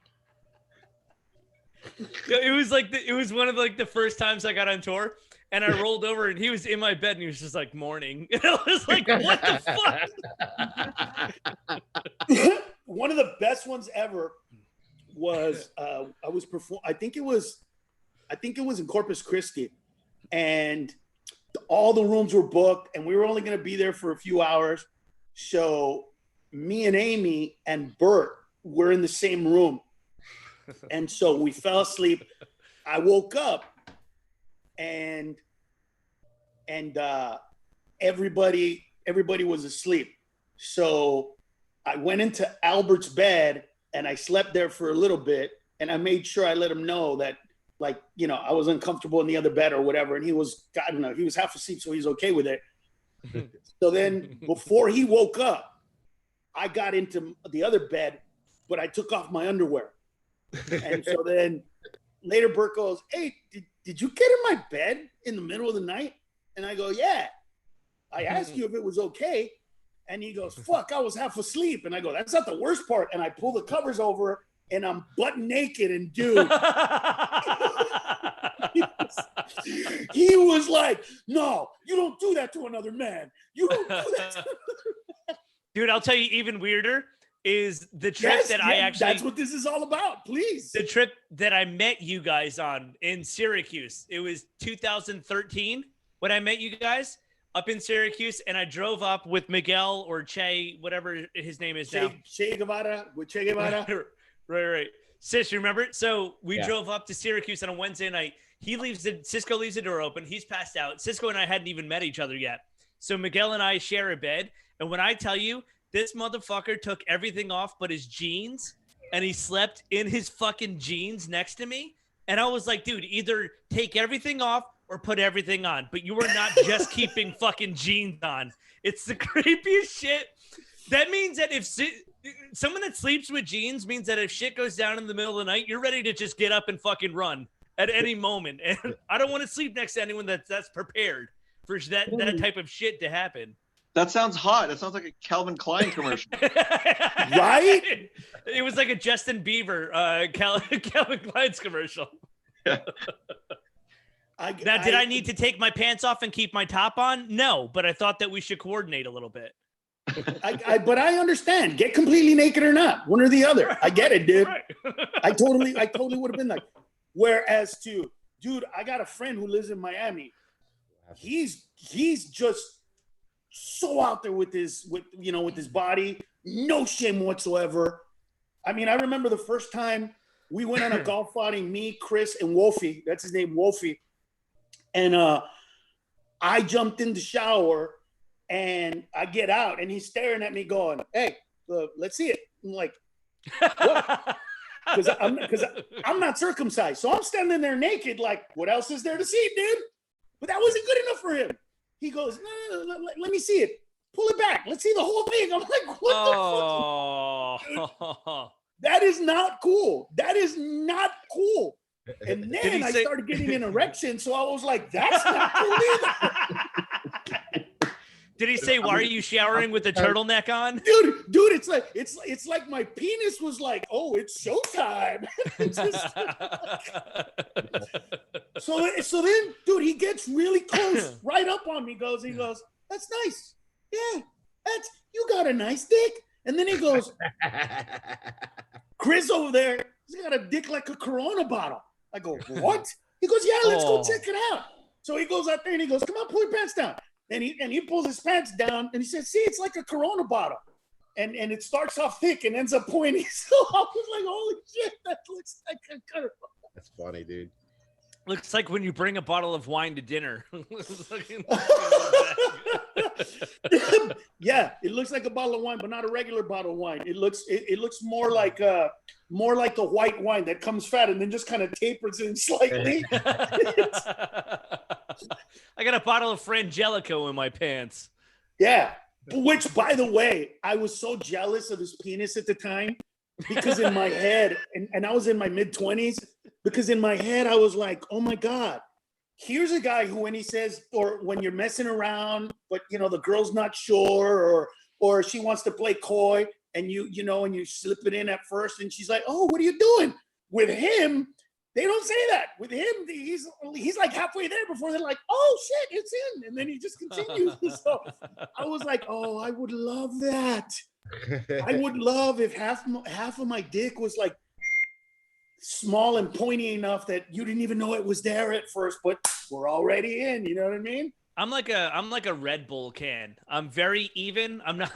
It was one of the first times I got on tour and I rolled over and he was in my bed and he was just like mourning. And I was like, what the fuck? One of the best ones ever was I think it was in Corpus Christi, and all the rooms were booked and we were only going to be there for a few hours. So me and Amy and Bert were in the same room. And so we fell asleep. I woke up and everybody was asleep. So I went into Albert's bed and I slept there for a little bit, and I made sure I let him know that, like, you know, I was uncomfortable in the other bed or whatever. And he was, I don't know, he was half asleep, so he's okay with it. So then before he woke up, I got into the other bed, but I took off my underwear. And so then later Bert goes, hey, did you get in my bed in the middle of the night? And I go, yeah. I asked you if it was okay. And he goes, fuck, I was half asleep. And I go, that's not the worst part. And I pull the covers over and I'm butt naked. And dude, he was like, no, you don't do that to another man. You don't do that to another man. Dude, I'll tell you even weirder is the trip that's what this is all about, please. The trip that I met you guys on in Syracuse. It was 2013 when I met you guys up in Syracuse, and I drove up with Miguel or Che, whatever his name is now. Che Guevara, with Che Guevara. Right. Sis, you remember? So we drove up to Syracuse on a Wednesday night. Cisco leaves the door open. He's passed out. Cisco and I hadn't even met each other yet. So Miguel and I share a bed. And when I tell you, this motherfucker took everything off but his jeans, and he slept in his fucking jeans next to me. And I was like, dude, either take everything off or put everything on. But you are not just keeping fucking jeans on. It's the creepiest shit. That means that if someone that sleeps with jeans means that if shit goes down in the middle of the night, you're ready to just get up and fucking run at any moment. And I don't want to sleep next to anyone that's prepared for that type of shit to happen. That sounds hot. That sounds like a Calvin Klein commercial. Right? It was like a Justin Bieber Calvin Klein's commercial. Yeah. Did I need to take my pants off and keep my top on? No, but I thought that we should coordinate a little bit. But I understand. Get completely naked or not, one or the other. I get it, dude. Right. I totally would have been like. Whereas dude, I got a friend who lives in Miami. He's just so out there with his body, no shame whatsoever. I mean, I remember the first time we went on a golf outing, me, Chris, and Wolfie. That's his name, Wolfie. And I jumped in the shower and I get out and he's staring at me going, "Hey, let's see it." I'm like, "What?" Because I'm not circumcised. So I'm standing there naked, like, what else is there to see, dude? But that wasn't good enough for him. He goes, no, let me see it. Pull it back. Let's see the whole thing. I'm like, what the fuck? That is not cool. That is not cool. And then I started getting an erection. So I was like, that's not cool either. Did he say, "Why are you showering with the turtleneck on?" Dude, it's like my penis was like, "Oh, it's showtime." So then, dude, he gets really close, right up on me. He goes, "That's nice. Yeah, you got a nice dick." And then he goes, "Chris over there, he's got a dick like a Corona bottle." I go, "What?" He goes, "Yeah, let's go check it out." So he goes out there and he goes, "Come on, pull your pants down." And he pulls his pants down and he says, "See, it's like a Corona bottle." And it starts off thick and ends up pointy. So I was like, holy shit, that looks like a Corona. That's funny, dude. Looks like when you bring a bottle of wine to dinner. Yeah, it looks like a bottle of wine, but not a regular bottle of wine. It looks more like the white wine that comes fat and then just kind of tapers in slightly. I got a bottle of Frangelico in my pants. Yeah, which, by the way, I was so jealous of his penis at the time because in my head, and I was in my mid-20s, because in my head I was like, oh my God, here's a guy who, when he says, or when you're messing around, but the girl's not sure, or she wants to play coy, and you slip it in at first, and she's like, "Oh, what are you doing?" With him, they don't say that. With him, he's like halfway there before they're like, "Oh shit, it's in," and then he just continues. So I was like, "Oh, I would love that. I would love if half of my dick was like small and pointy enough that you didn't even know it was there at first, but we're already in." You know what I mean? I'm like a Red Bull can. I'm very even. I'm not.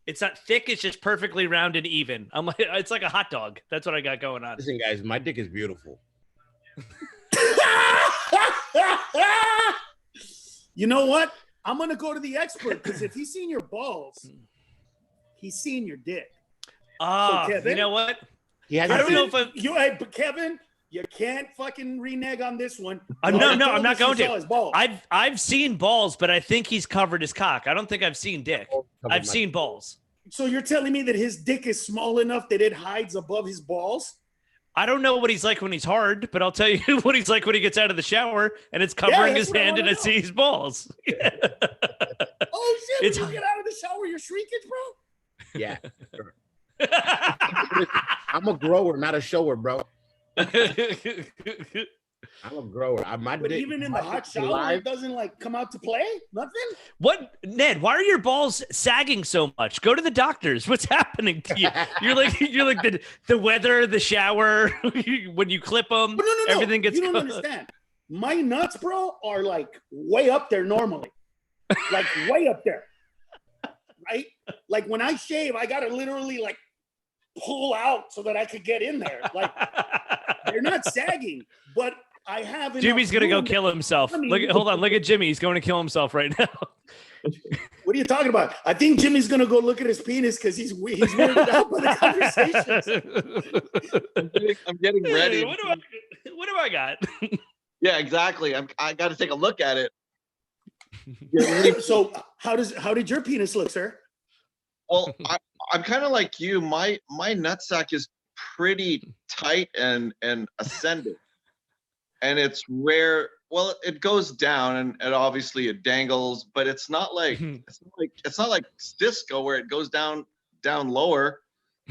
It's not thick. It's just perfectly round and even. It's like a hot dog. That's what I got going on. Listen, guys, my dick is beautiful. You know what? I'm gonna go to the expert, because if he's seen your balls, he's seen your dick. So, Kevin, you know what? I don't know if but Kevin, you can't fucking renege on this one. No, I'm not going to. I've seen balls, but I think he's covered his cock. I don't think I've seen dick. I've seen balls. So you're telling me that his dick is small enough that it hides above his balls? I don't know what he's like when he's hard, but I'll tell you what he's like when he gets out of the shower and it's covering his hand and I see his balls. Oh shit! When you get out of the shower, your shrinkage, bro? Yeah. Sure. I'm a grower, not a shower, bro. I'm a grower. But even in the hot shower, it doesn't like come out to play? Nothing? What, Ned, why are your balls sagging so much? Go to the doctors. What's happening to you? You're like the weather, the shower, when you clip them, no. Everything gets You don't understand. My nuts, bro, are like way up there normally. Like way up there. Right? Like when I shave, I got to literally like pull out so that I could get in there. Like they're not sagging, but I have. Jimmy's gonna go kill himself. Hold on. Look at Jimmy. He's going to kill himself right now. What are you talking about? I think Jimmy's gonna go look at his penis because he's weirded out by the conversations. I'm getting ready. What do I got? Yeah, exactly. I got to take a look at it. So how did your penis look, sir? Well, I'm kind of like you. My nutsack is pretty tight and ascending, and it's rare. Well, it goes down and obviously it dangles, but it's not like Cisco where it goes down lower.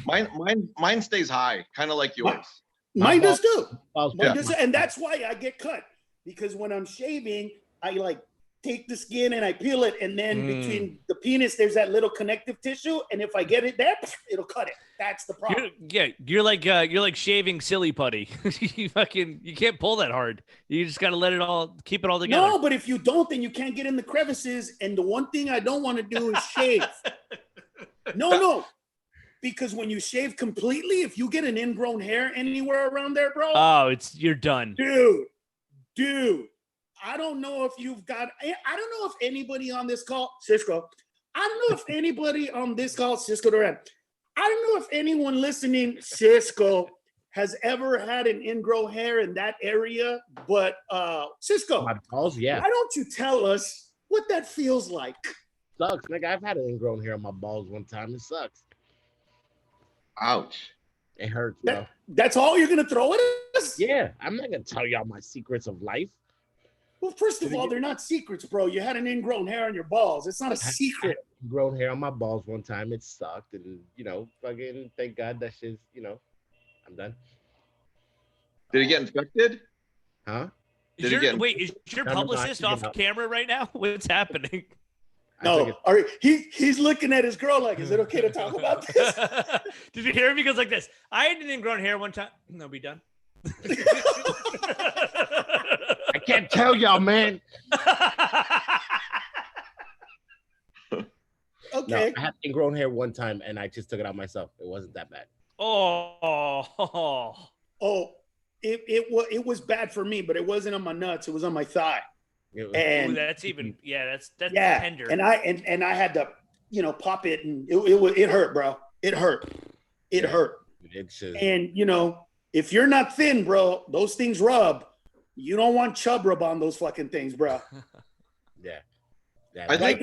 Mine stays high, kind of like yours. Mine does too. Mine does, and that's why I get cut, because when I'm shaving, I like take the skin and I peel it, and then between the penis there's that little connective tissue, and if I get it there, it'll cut it. That's the problem. You're like shaving silly putty. You can't pull that hard. You just got to keep it all together. No, but if you don't, then you can't get in the crevices, and the one thing I don't want to do is shave. No. Because when you shave completely, if you get an ingrown hair anywhere around there, bro. Oh, you're done. Dude. I don't know if I don't know if anybody on this call, Cisco. I don't know if anybody on this call, Cisco Duran. I don't know if anyone listening, Cisco, has ever had an ingrown hair in that area. But Cisco, my balls, yeah. Why don't you tell us what that feels like? Sucks. Like, I've had an ingrown hair on my balls one time. It sucks. Ouch. It hurts, bro. That's all you're gonna throw at us? Yeah, I'm not gonna tell y'all my secrets of life. Well, first of all, they're not secrets, bro. You had an ingrown hair on your balls. It's not a secret. I had ingrown hair on my balls one time. It sucked, and fucking thank God that shit's, I'm done. Did it get infected? Huh? Is your publicist off camera right now? What's happening? No, he's looking at his girl like, is it okay to talk about this? Did you hear him? He goes like this. I had an ingrown hair one time. No, be done. I can't tell y'all, man. Okay. No, I had ingrown hair one time, and I just took it out myself. It wasn't that bad. It was bad for me, but it wasn't on my nuts. It was on my thigh. And that's tender. And I had to, pop it, and it hurt, bro. It hurt. It hurt. It's just... And if you're not thin, bro, those things rub. You don't want chub rub on those fucking things, bro. Yeah. I think.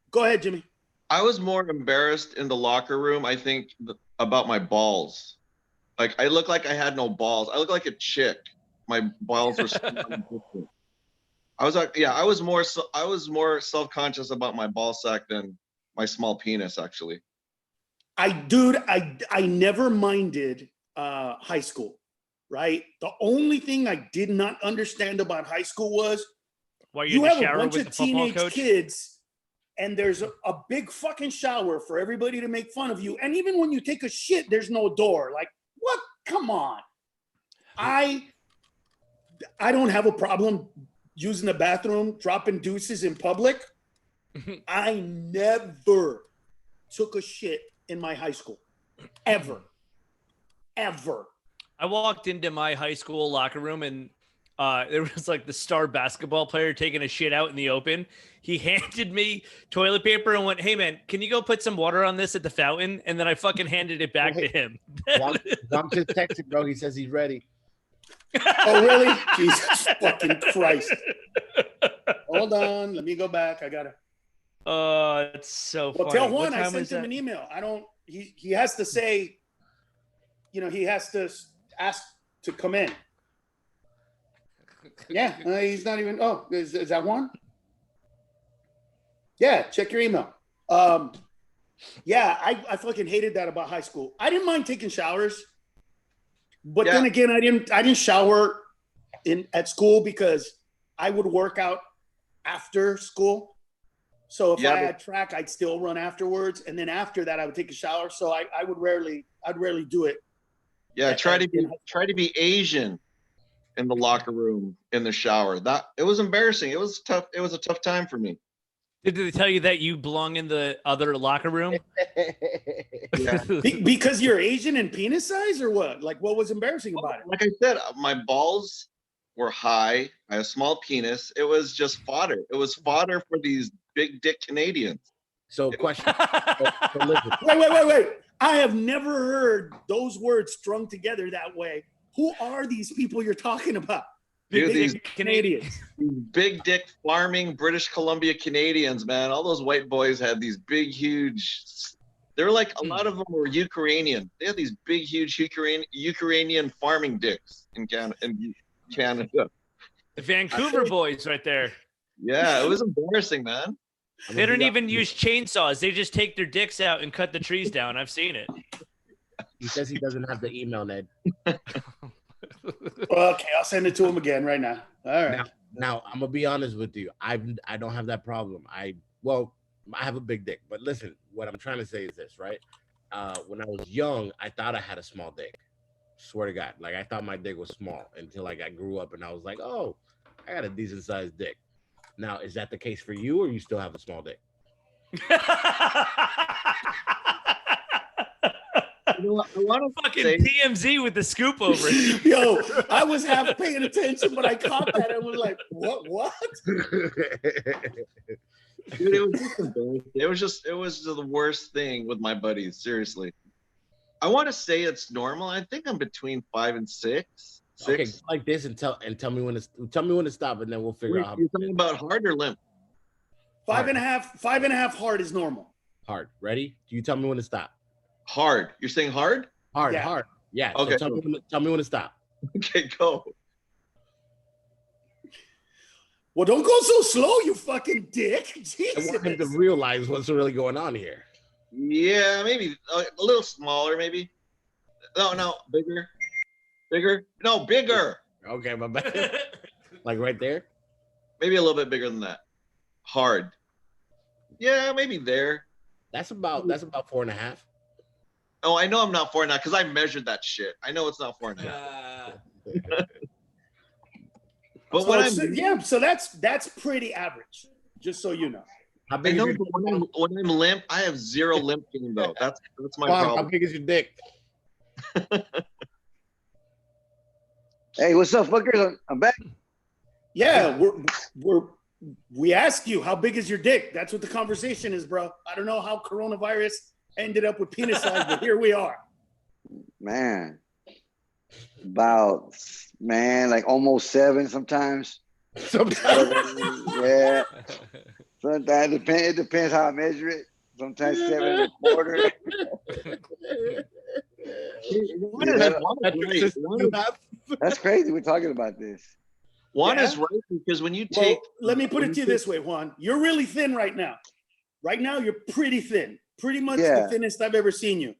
Go ahead, Jimmy. I was more embarrassed in the locker room, I think, about my balls. Like, I looked like I had no balls. I looked like a chick. My balls were. I was like, I was more self-conscious about my ball sack than my small penis, actually. I never minded high school, right? The only thing I did not understand about high school was you have a bunch of teenage kids, and there's a big fucking shower for everybody to make fun of you. And even when you take a shit, there's no door. Like, what? Come on. I don't have a problem using the bathroom, dropping deuces in public. I never took a shit in my high school. Ever. I walked into my high school locker room, and there was like the star basketball player taking a shit out in the open. He handed me toilet paper and went, "Hey man, can you go put some water on this at the fountain?" And then I fucking handed it back to him. Dom just texted, bro. He says he's ready. Oh, really? Jesus fucking Christ. Hold on. Let me go back. I got to. Oh, it's so funny. Well, tell Juan I sent him an email. He has to say, he has to ask to come in. Yeah. He's not even. Oh, is that Juan? Yeah. Check your email. Yeah. I fucking hated that about high school. I didn't mind taking showers. But then again, I didn't shower at school because I would work out after school. So if I had track, I'd still run afterwards, and then after that, I would take a shower. So I'd rarely do it. Yeah, try to be Asian in the locker room in the shower. It was embarrassing. It was tough. It was a tough time for me. Did they tell you that you belong in the other locker room? Yeah. Because you're Asian and penis size, or what? Like, what was embarrassing about it? Like I said, my balls were high. I had a small penis. It was just fodder. It was fodder for these big dick Canadians. So question. so listen. Wait. I have never heard those words strung together that way. Who are these people you're talking about? Dude, these Canadians. Big dick farming British Columbia Canadians, man. All those white boys had these big, huge. They were like, a lot of them were Ukrainian. They had these big, huge Ukrainian farming dicks in Canada. The Vancouver boys right there. Yeah, it was embarrassing, man. They don't even use chainsaws. They just take their dicks out and cut the trees down. I've seen it. He says he doesn't have the email, Ned. Okay, I'll send it to him again right now. All right. Now I'm gonna be honest with you. I don't have that problem. I have a big dick, but listen, what I'm trying to say is this, right? When I was young, I thought I had a small dick. Swear to God, like I thought my dick was small until like I grew up and I was like, oh, I got a decent sized dick. Now, is that the case for you, or you still have a small dick? You know what? I want to fucking TMZ with the scoop over it. Yo, I was half paying attention, but I caught that and was like, what? Dude, it was just embarrassing. It was the worst thing with my buddies. Seriously, I want to say it's normal. I think I'm between 5 and 6. Okay, like this and tell me when to stop, and then we'll figure out how. You're talking about hard or limp? 5.5 hard is normal. Hard. Ready? Do you tell me when to stop? Hard. You're saying hard? Hard. Yeah. Hard. Yeah. Okay. So tell me when to stop. Okay, go. Well, don't go so slow, you fucking dick. Jesus. I want him to realize what's really going on here. Yeah, maybe a little smaller, maybe. No, bigger. No, bigger. Okay, my bad. Like right there? Maybe a little bit bigger than that. Hard. Yeah, maybe there. That's about 4.5. Oh, I know I'm not 4 now because I measured that shit. I know it's not 4.5. But so that's pretty average. Just so you know. How big is your dick? When I'm limp, I have zero limp game though. That's my problem. How big is your dick? Hey, what's up, fuckers? I'm back. Yeah, we asked you how big is your dick. That's what the conversation is, bro. I don't know how coronavirus ended up with penis size, but here we are. Man, like almost 7 sometimes. Yeah. Sometimes it depends how I measure it. Sometimes 7.25. That's crazy. We're talking about this. Juan is right because when you take. Well, let me put it to you this way, Juan. You're really thin right now. Right now, you're pretty thin. Pretty much the thinnest I've ever seen you.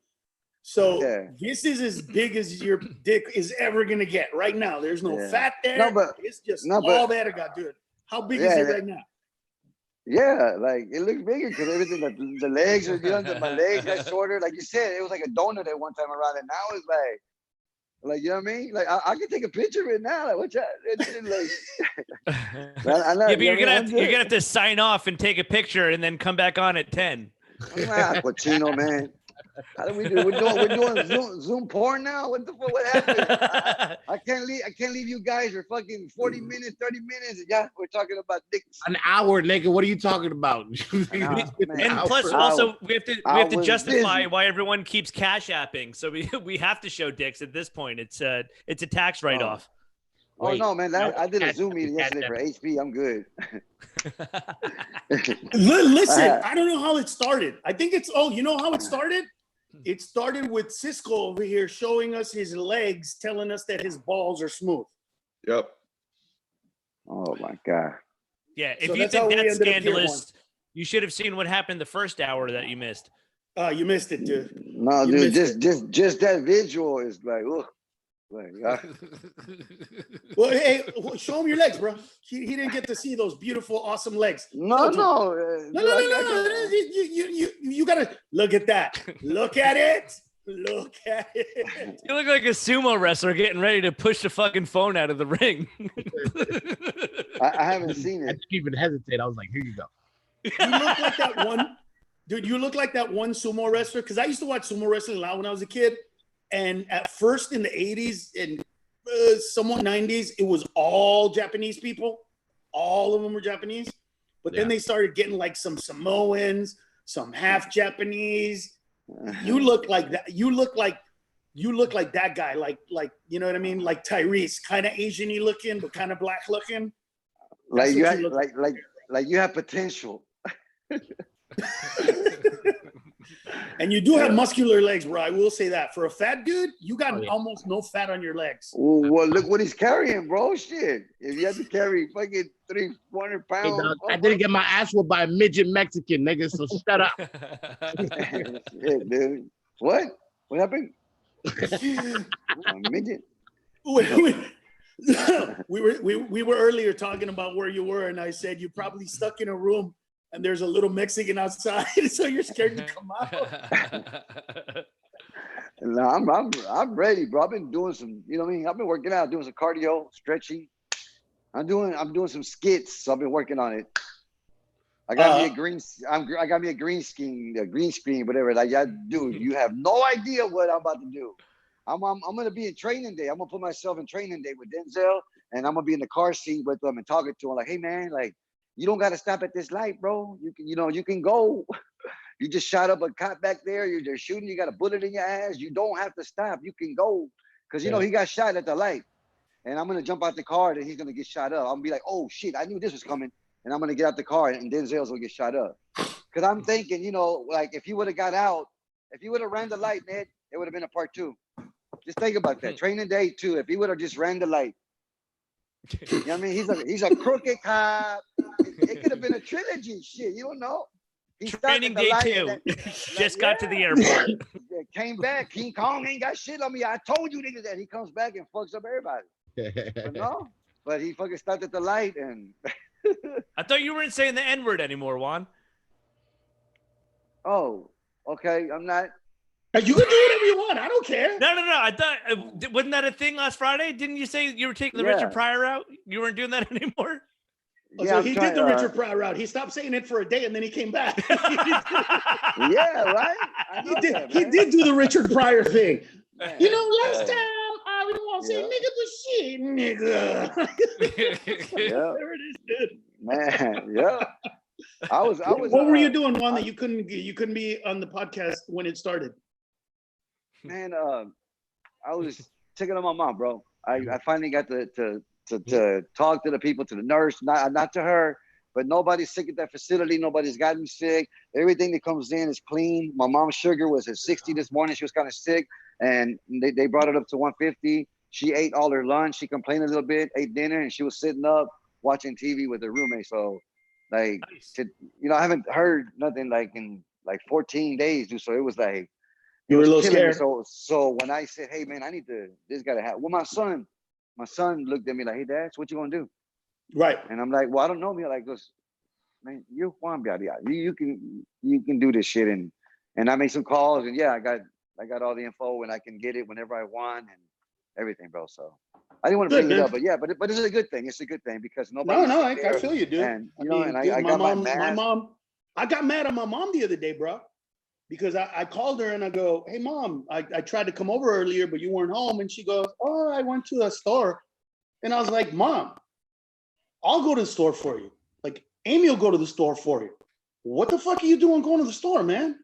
So this is as big as your dick is ever gonna get right now. There's no fat there. No, but it's just all that I got, dude. How big is it right now? Yeah, like it looks bigger because everything, like the legs are younger, my legs got shorter. Like you said, it was like a donut at one time around, and now it's like you know what I mean? Like I can take a picture of it now. Like what's that? Yeah, but you're gonna have to sign off and take a picture and then come back on at 10. Cochino, man. How do we do? We're doing Zoom porn now. What the fuck? What happened? I can't leave you guys for fucking 40 minutes, 30 minutes. Yeah, we're talking about dicks. An hour, nigga. What are you talking about? And plus, also we have to justify why everyone keeps cash apping. So we have to show dicks at this point. It's a tax write-off. Oh no, man! I did a Zoom meeting yesterday for HP. I'm good. Listen, I don't know how it started. I think you know how it started? It started with Cisco over here showing us his legs, telling us that his balls are smooth. Yep. Oh my God. Yeah, if you think that's scandalous, you should have seen what happened the first hour that you missed. You missed it, dude. No, dude, just that visual is like, ugh. Well, hey, show him your legs, bro. He didn't get to see those beautiful, awesome legs. No. You gotta look at that. Look at it. Look at it. You look like a sumo wrestler getting ready to push the fucking phone out of the ring. I haven't seen it. I just even hesitate. I was like, here you go. You look like that one, dude. You look like that one sumo wrestler. Because I used to watch sumo wrestling a lot when I was a kid. And at first in the 80s and somewhat 90s, it was all Japanese people. All of them were Japanese. But then they started getting like some Samoans, some half Japanese. You look like that. You look like that guy. Like you know what I mean? Like Tyrese, kind of Asian-y looking, but kind of black looking. Like you have, like you have potential. And you do have muscular legs, bro. I will say that. For a fat dude, you got almost no fat on your legs. Well, look what he's carrying, bro. Shit. If you have to carry fucking 300 pounds. Hey, dog, I didn't get my ass whooped by a midget Mexican, nigga, so shut up. Shit, dude. What? What happened? A midget? We were earlier talking about where you were, and I said you're probably stuck in a room and there's a little Mexican outside, so you're scared to come out. No, I'm ready, bro. I've been doing some, you know what I mean? I've been working out, doing some cardio, stretching. I'm doing some skits, so I've been working on it. I got me a green screen, whatever. Like, dude, you have no idea what I'm about to do. I'm gonna be in training day. I'm gonna put myself in training day with Denzel, and I'm gonna be in the car seat with them and talking to him like, hey man, like, you don't gotta stop at this light, bro. You can go. You just shot up a cop back there. You're just shooting. You got a bullet in your ass. You don't have to stop. You can go. Because, he got shot at the light. And I'm going to jump out the car and he's going to get shot up. I'm going to be like, oh, shit, I knew this was coming. And I'm going to get out the car and Denzel's going to get shot up. Because I'm thinking, like, if he would have got out, if he would have ran the light, Ned, it would have been a part 2. Just think about that. Training day 2. If he would have just ran the light. You know what I mean? He's a crooked cop. It could have been a trilogy. Shit, you don't know. Training day 2. Just got to the airport. Came back. King Kong ain't got shit on me. I told you niggas that. He comes back and fucks up everybody. But he fucking stopped at the light and. I thought you weren't saying the N-word anymore, Juan. Oh, okay. I'm not. You can do whatever you want. I don't care. No. I thought, wasn't that a thing last Friday? Didn't you say you were taking the Richard Pryor route? You weren't doing that anymore? So he did the Richard Pryor route. He stopped saying it for a day and then he came back. Yeah, right? He did do the Richard Pryor thing. Man. Last time I didn't want to say nigga but shit, nigga. There it is, dude. Man, yeah. I was what were you doing, Juan, that you couldn't be on the podcast when it started? Man, I was checking on my mom, bro. I finally got to talk to the people, to the nurse, not to her, but nobody's sick at that facility. Nobody's gotten sick. Everything that comes in is clean. My mom's sugar was at 60 this morning. She was kind of sick, and they brought it up to 150. She ate all her lunch. She complained a little bit, ate dinner, and she was sitting up watching TV with her roommate. So, like, nice. I haven't heard nothing like in like 14 days, dude. So it was like, you were a little scared. So when I said, hey man, this got to happen. Well, my son looked at me like, hey, Dad, so what you gonna do? Right. And I'm like, well, I don't know. Me like, goes, man, you're Juan Biadia. You can do this shit. And I made some calls, and I got all the info, and I can get it whenever I want and everything, bro. So I didn't want to bring it up, but it's a good thing. It's a good thing because nobody. No, I feel you, dude. And I got my mom. I got mad at my mom the other day, bro. Because I called her and I go, hey, Mom, I tried to come over earlier, but you weren't home. And she goes, oh, I went to the store. And I was like, Mom, I'll go to the store for you. Like, Amy will go to the store for you. What the fuck are you doing going to the store, man?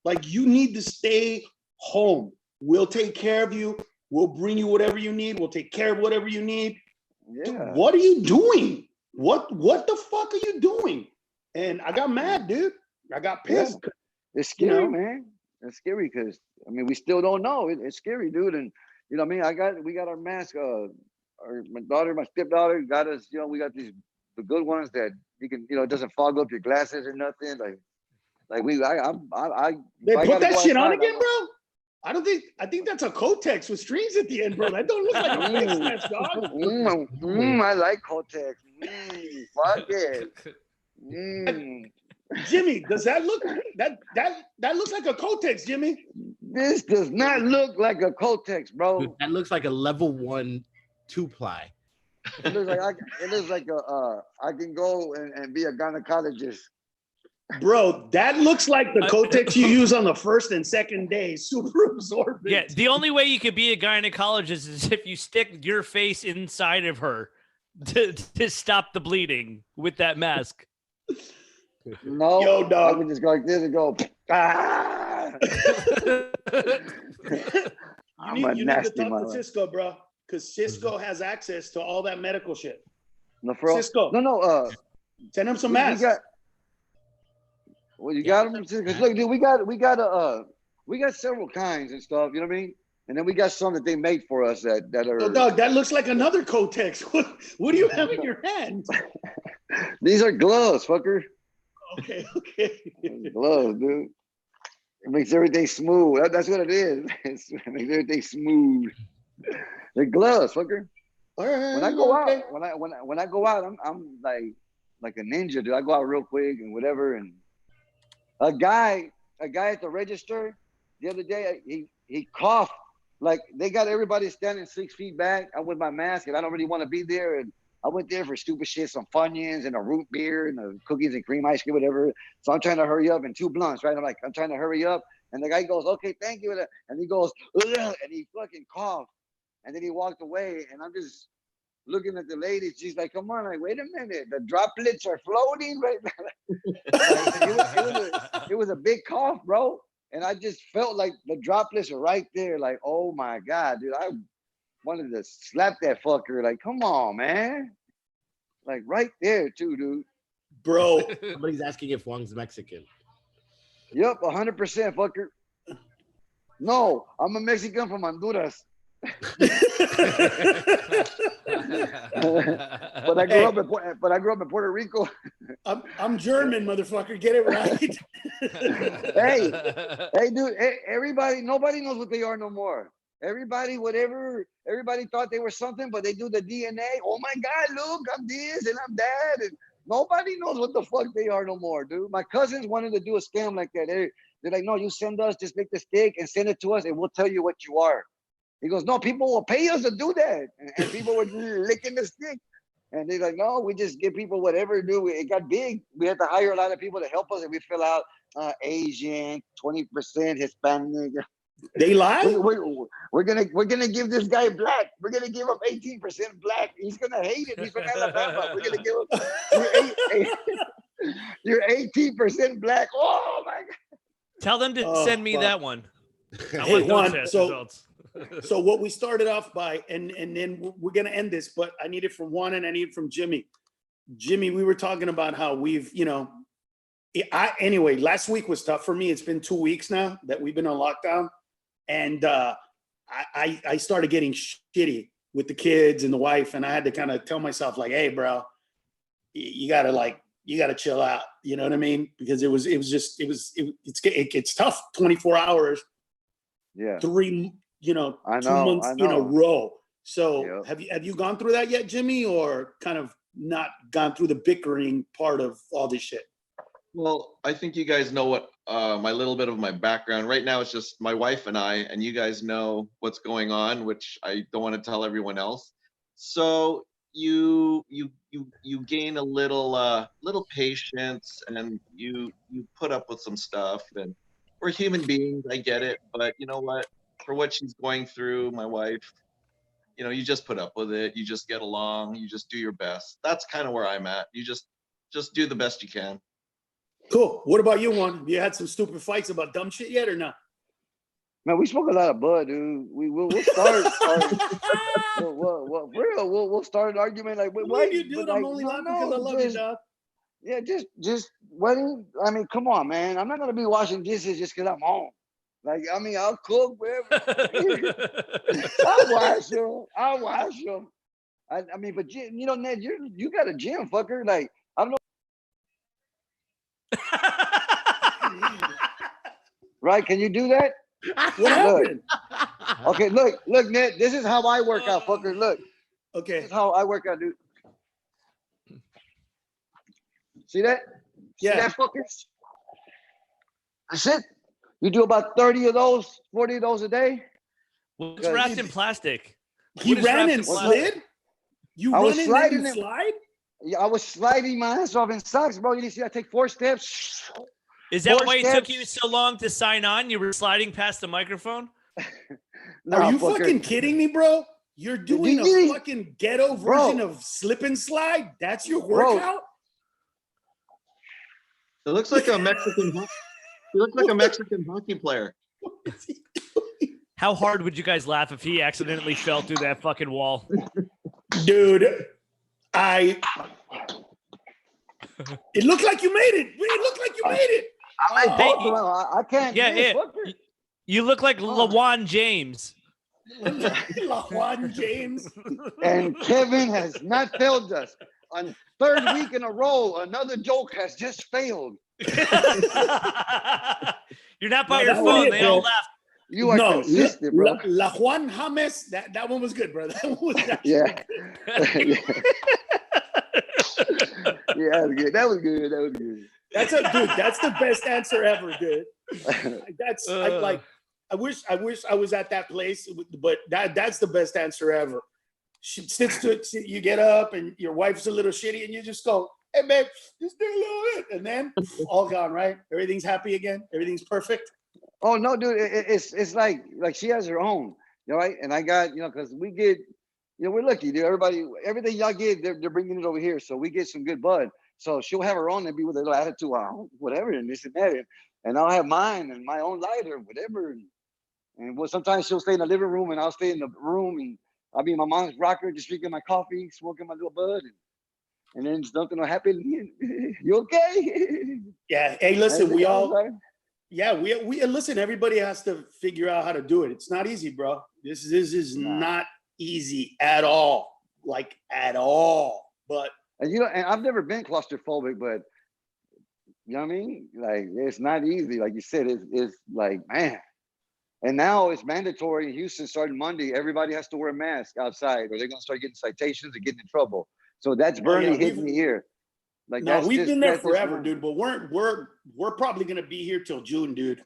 Like, you need to stay home. We'll take care of you. We'll bring you whatever you need. We'll take care of whatever you need. Yeah. Dude, what are you doing? What the fuck are you doing? And I got mad, dude. I got pissed. Yeah. It's scary, man. It's scary because we still don't know. It's scary, dude. And we got our mask. My stepdaughter got us. We got the good ones that you can, it doesn't fog up your glasses or nothing. They put that shit on again, bro. I think that's a Kotex with strings at the end, bro. That don't look like a face mask, dog. I like Kotex. Fuck it. Jimmy, does that look that looks like a Kotex, Jimmy? This does not look like a Kotex, bro. Dude, that looks like a level 1 2-ply. It looks like I can go and be a gynecologist. Bro, that looks like the Kotex you use on the first and second day, super absorbent. Yeah, the only way you could be a gynecologist is if you stick your face inside of her to stop the bleeding with that mask. No, Yo, dog. I would just go like this and go. Ah! You need to talk to Cisco, bro, because Cisco has access to all that medical shit. No, for real. Cisco. No. Send him some masks. You got them. Because look, dude, we got several kinds and stuff. You know what I mean? And then we got some that they made for us that are. Oh, dog, that looks like another Kotex. What do you have in your hand? These are gloves, fucker. Okay. Gloves, dude. It makes everything smooth. That's what it is. It makes everything smooth. They're gloves, fucker. All right, when I go out, when I go out, I'm like a ninja, dude. I go out real quick and whatever. And a guy at the register the other day, he coughed. Like they got everybody standing 6 feet back. I'm with my mask and I don't really want to be there. And I went there for stupid shit, some Funyuns and a root beer and the cookies and cream ice cream, whatever. So I'm trying to hurry up and 2 blunts, right? I'm trying to hurry up. And the guy goes, okay, thank you. And he goes, ugh, and he fucking coughed. And then he walked away. And I'm just looking at the lady. She's like, come on, like, wait a minute. The droplets are floating right now. It was a big cough, bro. And I just felt like the droplets are right there. Like, oh my God, dude. I wanted to slap that fucker. Like, come on, man. Like right there too, dude. Bro. Somebody's asking if Juan's Mexican. Yep, 100%, fucker. No, I'm a Mexican from Honduras. But I grew up in Puerto Rico. I'm German, motherfucker. Get it right. Hey, dude. Everybody, nobody knows what they are no more. Everybody thought they were something, but they do the DNA. Oh my God, look, I'm this and I'm that, and nobody knows what the fuck they are no more, dude. My cousins wanted to do a scam like that. They're like, no, you send us, just make the stick and send it to us, and we'll tell you what you are. He goes, no, people will pay us to do that. And people were licking the stick. And they're like, no, we just give people whatever to do. It got big. We had to hire a lot of people to help us. And we fill out Asian, 20% Hispanic. They lie? We're gonna give this guy black. We're gonna give him 18% black. He's gonna hate it. He's from Alabama. We're gonna give him you're 18% black. Oh my God. Tell them to send me that one. Hey, Juan, so what we started off by, and then we're gonna end this, but I need it from Juan and I need it from Jimmy. Jimmy, we were talking about how we've, anyway, last week was tough for me. It's been 2 weeks now that we've been on lockdown. And I started getting shitty with the kids and the wife. And I had to kind of tell myself like, hey, bro, you gotta chill out. You know what I mean? Because it's tough. 24 hours. Yeah. 3, 2 months in a row. So have you gone through that yet, Jimmy, or kind of not gone through the bickering part of all this shit? Well, I think you guys know what my little bit of my background right now. It's just my wife and I, and you guys know what's going on, which I don't want to tell everyone else. So you gain a little patience, and you put up with some stuff. And we're human beings, I get it, but you know what? For what she's going through, my wife, you just put up with it. You just get along. You just do your best. That's kind of where I'm at. You just do the best you can. Cool. What about you, Juan? You had some stupid fights about dumb shit yet or not? Man, we smoke a lot of bud, dude. We'll start. We'll start an argument like, why you do it? I'm only laughing because I love you, dog. Yeah, just wedding. I mean, come on, man. I'm not gonna be washing dishes just because I'm home. Like, I mean, I'll cook whatever. I'll wash them. I mean, but Ned, you got a gym, fucker. Like, I don't know. Right? Can you do that? What happened? Okay, look, Ned. This is how I work out, fucker. Look. Okay. This is how I work out, dude. See that? Yeah. See that, fuckers? That's it. You do about 30 of those, 40 of those a day. What's wrapped in plastic? He ran and slid? You run and then you slide? Yeah, I was sliding my ass off in socks, bro. You didn't see I take 4 steps. Is that why it took you so long to sign on? You were sliding past the microphone? Are you fucking kidding me, bro? You're doing a fucking ghetto version of slip and slide? That's your workout? It looks like a Mexican. He looks like a Mexican hockey player. How hard would you guys laugh if he accidentally fell through that fucking wall? Dude, it looked like you made it. It looked like you made it. I can't. Yeah. You look like LeBron James. LeBron James. And Kevin has not failed us. On third week in a row, another joke has just failed. You're not by your phone. They all laugh. You are consistent, bro. La Juan James, that one was good, bro. That one was yeah. Yeah, that was good. That's the best answer ever, dude. I wish I was at that place, but that's the best answer ever. You get up and your wife's a little shitty and you just go, hey babe, just do a little bit, and then all gone, right? Everything's happy again. Everything's perfect. Oh no, dude, it's like she has her own, right? And I got, because we get, we're lucky, dude. Everything y'all get, they're bringing it over here, so we get some good bud. So she'll have her own and be with a little attitude, whatever, and this and that, and I'll have mine and my own lighter, whatever. And well, sometimes she'll stay in the living room and I'll stay in the room, and I'll be in my mom's rocker, just drinking my coffee, smoking my little bud, and then something will happen. You okay? Yeah. Hey, listen, we listen. Everybody has to figure out how to do it. It's not easy, bro. This is not easy at all, like at all. But and I've never been claustrophobic, but you know what I mean? Like, it's not easy. Like you said, it's like, man. And now it's mandatory in Houston starting Monday. Everybody has to wear a mask outside, or they're gonna start getting citations and getting in trouble. So that's burning hitting the ear. Like, no, we've been there forever, dude. But we're probably gonna be here till June, dude.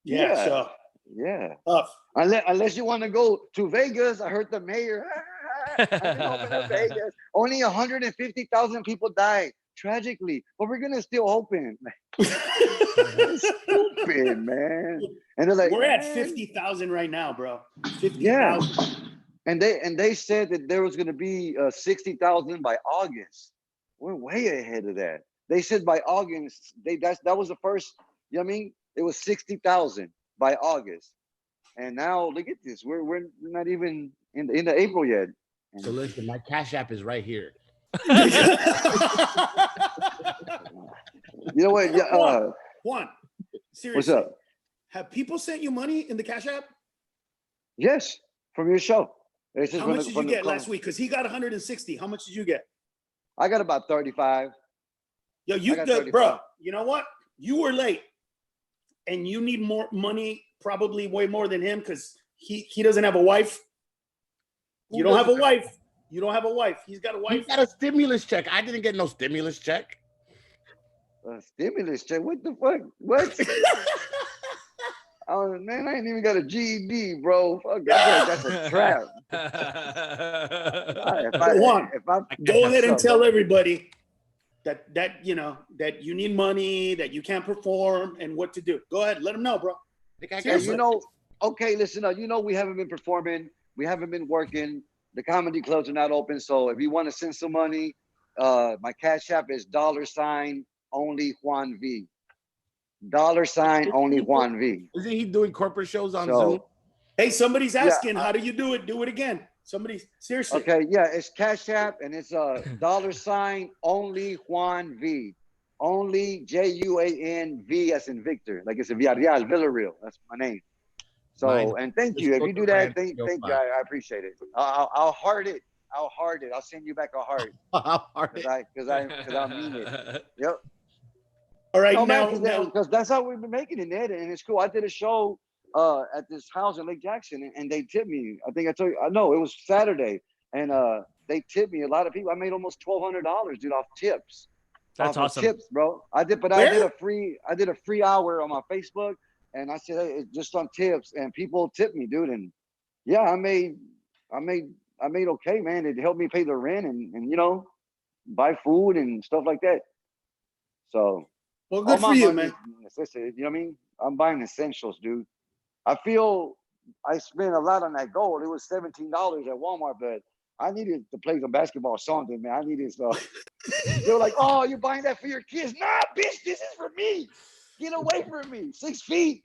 Yeah. So yeah. Tough. Unless you want to go to Vegas. I heard the mayor. I've been open to Vegas. Only 150,000 people died tragically, but we're gonna still open. Stupid, man. And they're like, we're at 50,000 right now, bro. 50,000. Yeah. And they said that there was gonna be 60,000 by August. We're way ahead of that. They said by August, that was the first. You know what I mean? It was 60,000 by August, and now look at this. We're not even in the April yet. So listen, my Cash App is right here. You know what? Juan, seriously. What's up? Have people sent you money in the Cash App? Yes, from your show. How much did you get last week? Because he got 160. How much did you get? I got about 35. Yo, you good, bro. You know what? You were late, and you need more money, probably way more than him, because he doesn't have a wife. You don't have a wife. You don't have a wife. He's got a wife. He got a stimulus check. I didn't get no stimulus check. A stimulus check? What the fuck? What? Oh man, I ain't even got a GED, bro. Fuck, that's a trap. Go ahead and tell everybody that you need money, that you can't perform, and what to do. Go ahead, let them know, bro. Okay, listen up. We haven't been performing. We haven't been working. The comedy clubs are not open. So if you want to send some money, my Cash App is $only Juan V. $only Juan V. Isn't he doing corporate shows on Zoom? Hey, somebody's asking, how do you do it? Do it again. Somebody, seriously. Okay, yeah, it's Cash App, and it's $only Juan V. Only JUANV as in Victor, like it's a Villarreal. That's my name. So, and thank you. If you do that, thank you. I appreciate it. I'll heart it. I'll send you back a heart. Because I mean it. Yep. All right, because that's how we've been making it, Ned, and it's cool. I did a show at this house in Lake Jackson, and they tipped me. I think I told you. No, it was Saturday, and they tipped me. A lot of people. I made almost $1,200, dude, off tips. That's awesome. Tips, bro. I did a free hour on my Facebook, and I said, hey, it's just on tips, and people tipped me, dude. And yeah, I made okay, man. It helped me pay the rent and buy food and stuff like that. So, well, good for you, man. You know what I mean? I'm buying essentials, dude. I feel I spent a lot on that gold. It was $17 at Walmart, but I needed to play some basketball or something, man. I needed stuff. They were like, "Oh, you're buying that for your kids?" Nah, bitch, this is for me. Get away from me. 6 feet.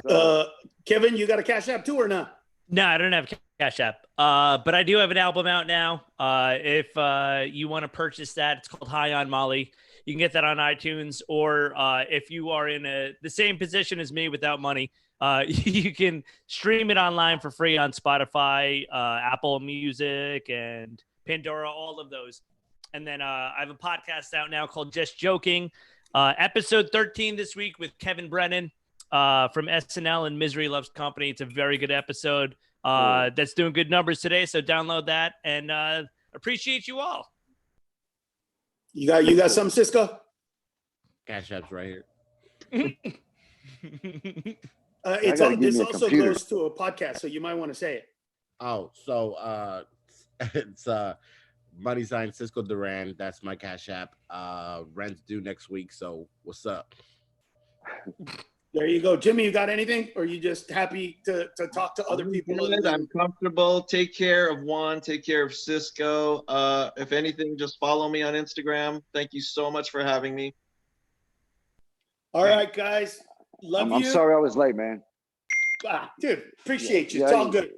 So, Kevin, you got a Cash App too or not? No, I don't have Cash App. But I do have an album out now. If you want to purchase that, it's called High on Molly. You can get that on iTunes, or if you are in the same position as me without money, you can stream it online for free on Spotify, Apple Music, and Pandora, all of those. And then I have a podcast out now called Just Joking. Episode 13 this week with Kevin Brennan from SNL and Misery Loves Company. It's a very good episode that's doing good numbers today. So download that, and appreciate you all. You got something, Cisco? Cash App's right here. This also goes to a podcast, so you might want to say it. Oh, so it's money sign Cisco Duran. That's my Cash App. Rent's due next week, so what's up? There you go. Jimmy, you got anything? Or are you just happy to talk to other people? I'm comfortable. Take care of Juan. Take care of Cisco. If anything, just follow me on Instagram. Thank you so much for having me. All right, guys. Love you. I'm sorry I was late, man. Dude, appreciate you. It's all good.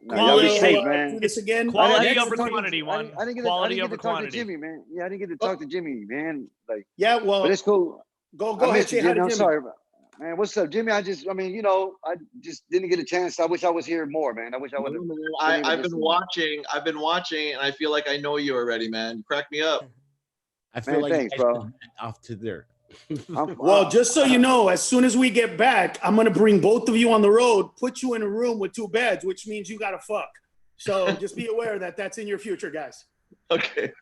Quality, man. Do this again. Quality over quantity, Juan. I didn't get to talk to Jimmy, man. Yeah, I didn't get to talk to Jimmy, man. Like, yeah, well, but it's cool. Go ahead, say hi to Jimmy. I'm sorry, man. What's up, Jimmy? I just didn't get a chance. I wish I was here more, man. I wish I would have. I've been watching, and I feel like I know you already, man. You crack me up. I feel like thanks, bro. Off to there. Well, just so you know, as soon as we get back, I'm gonna bring both of you on the road, put you in a room with 2 beds, which means you gotta fuck. So just be aware that that's in your future, guys. Okay.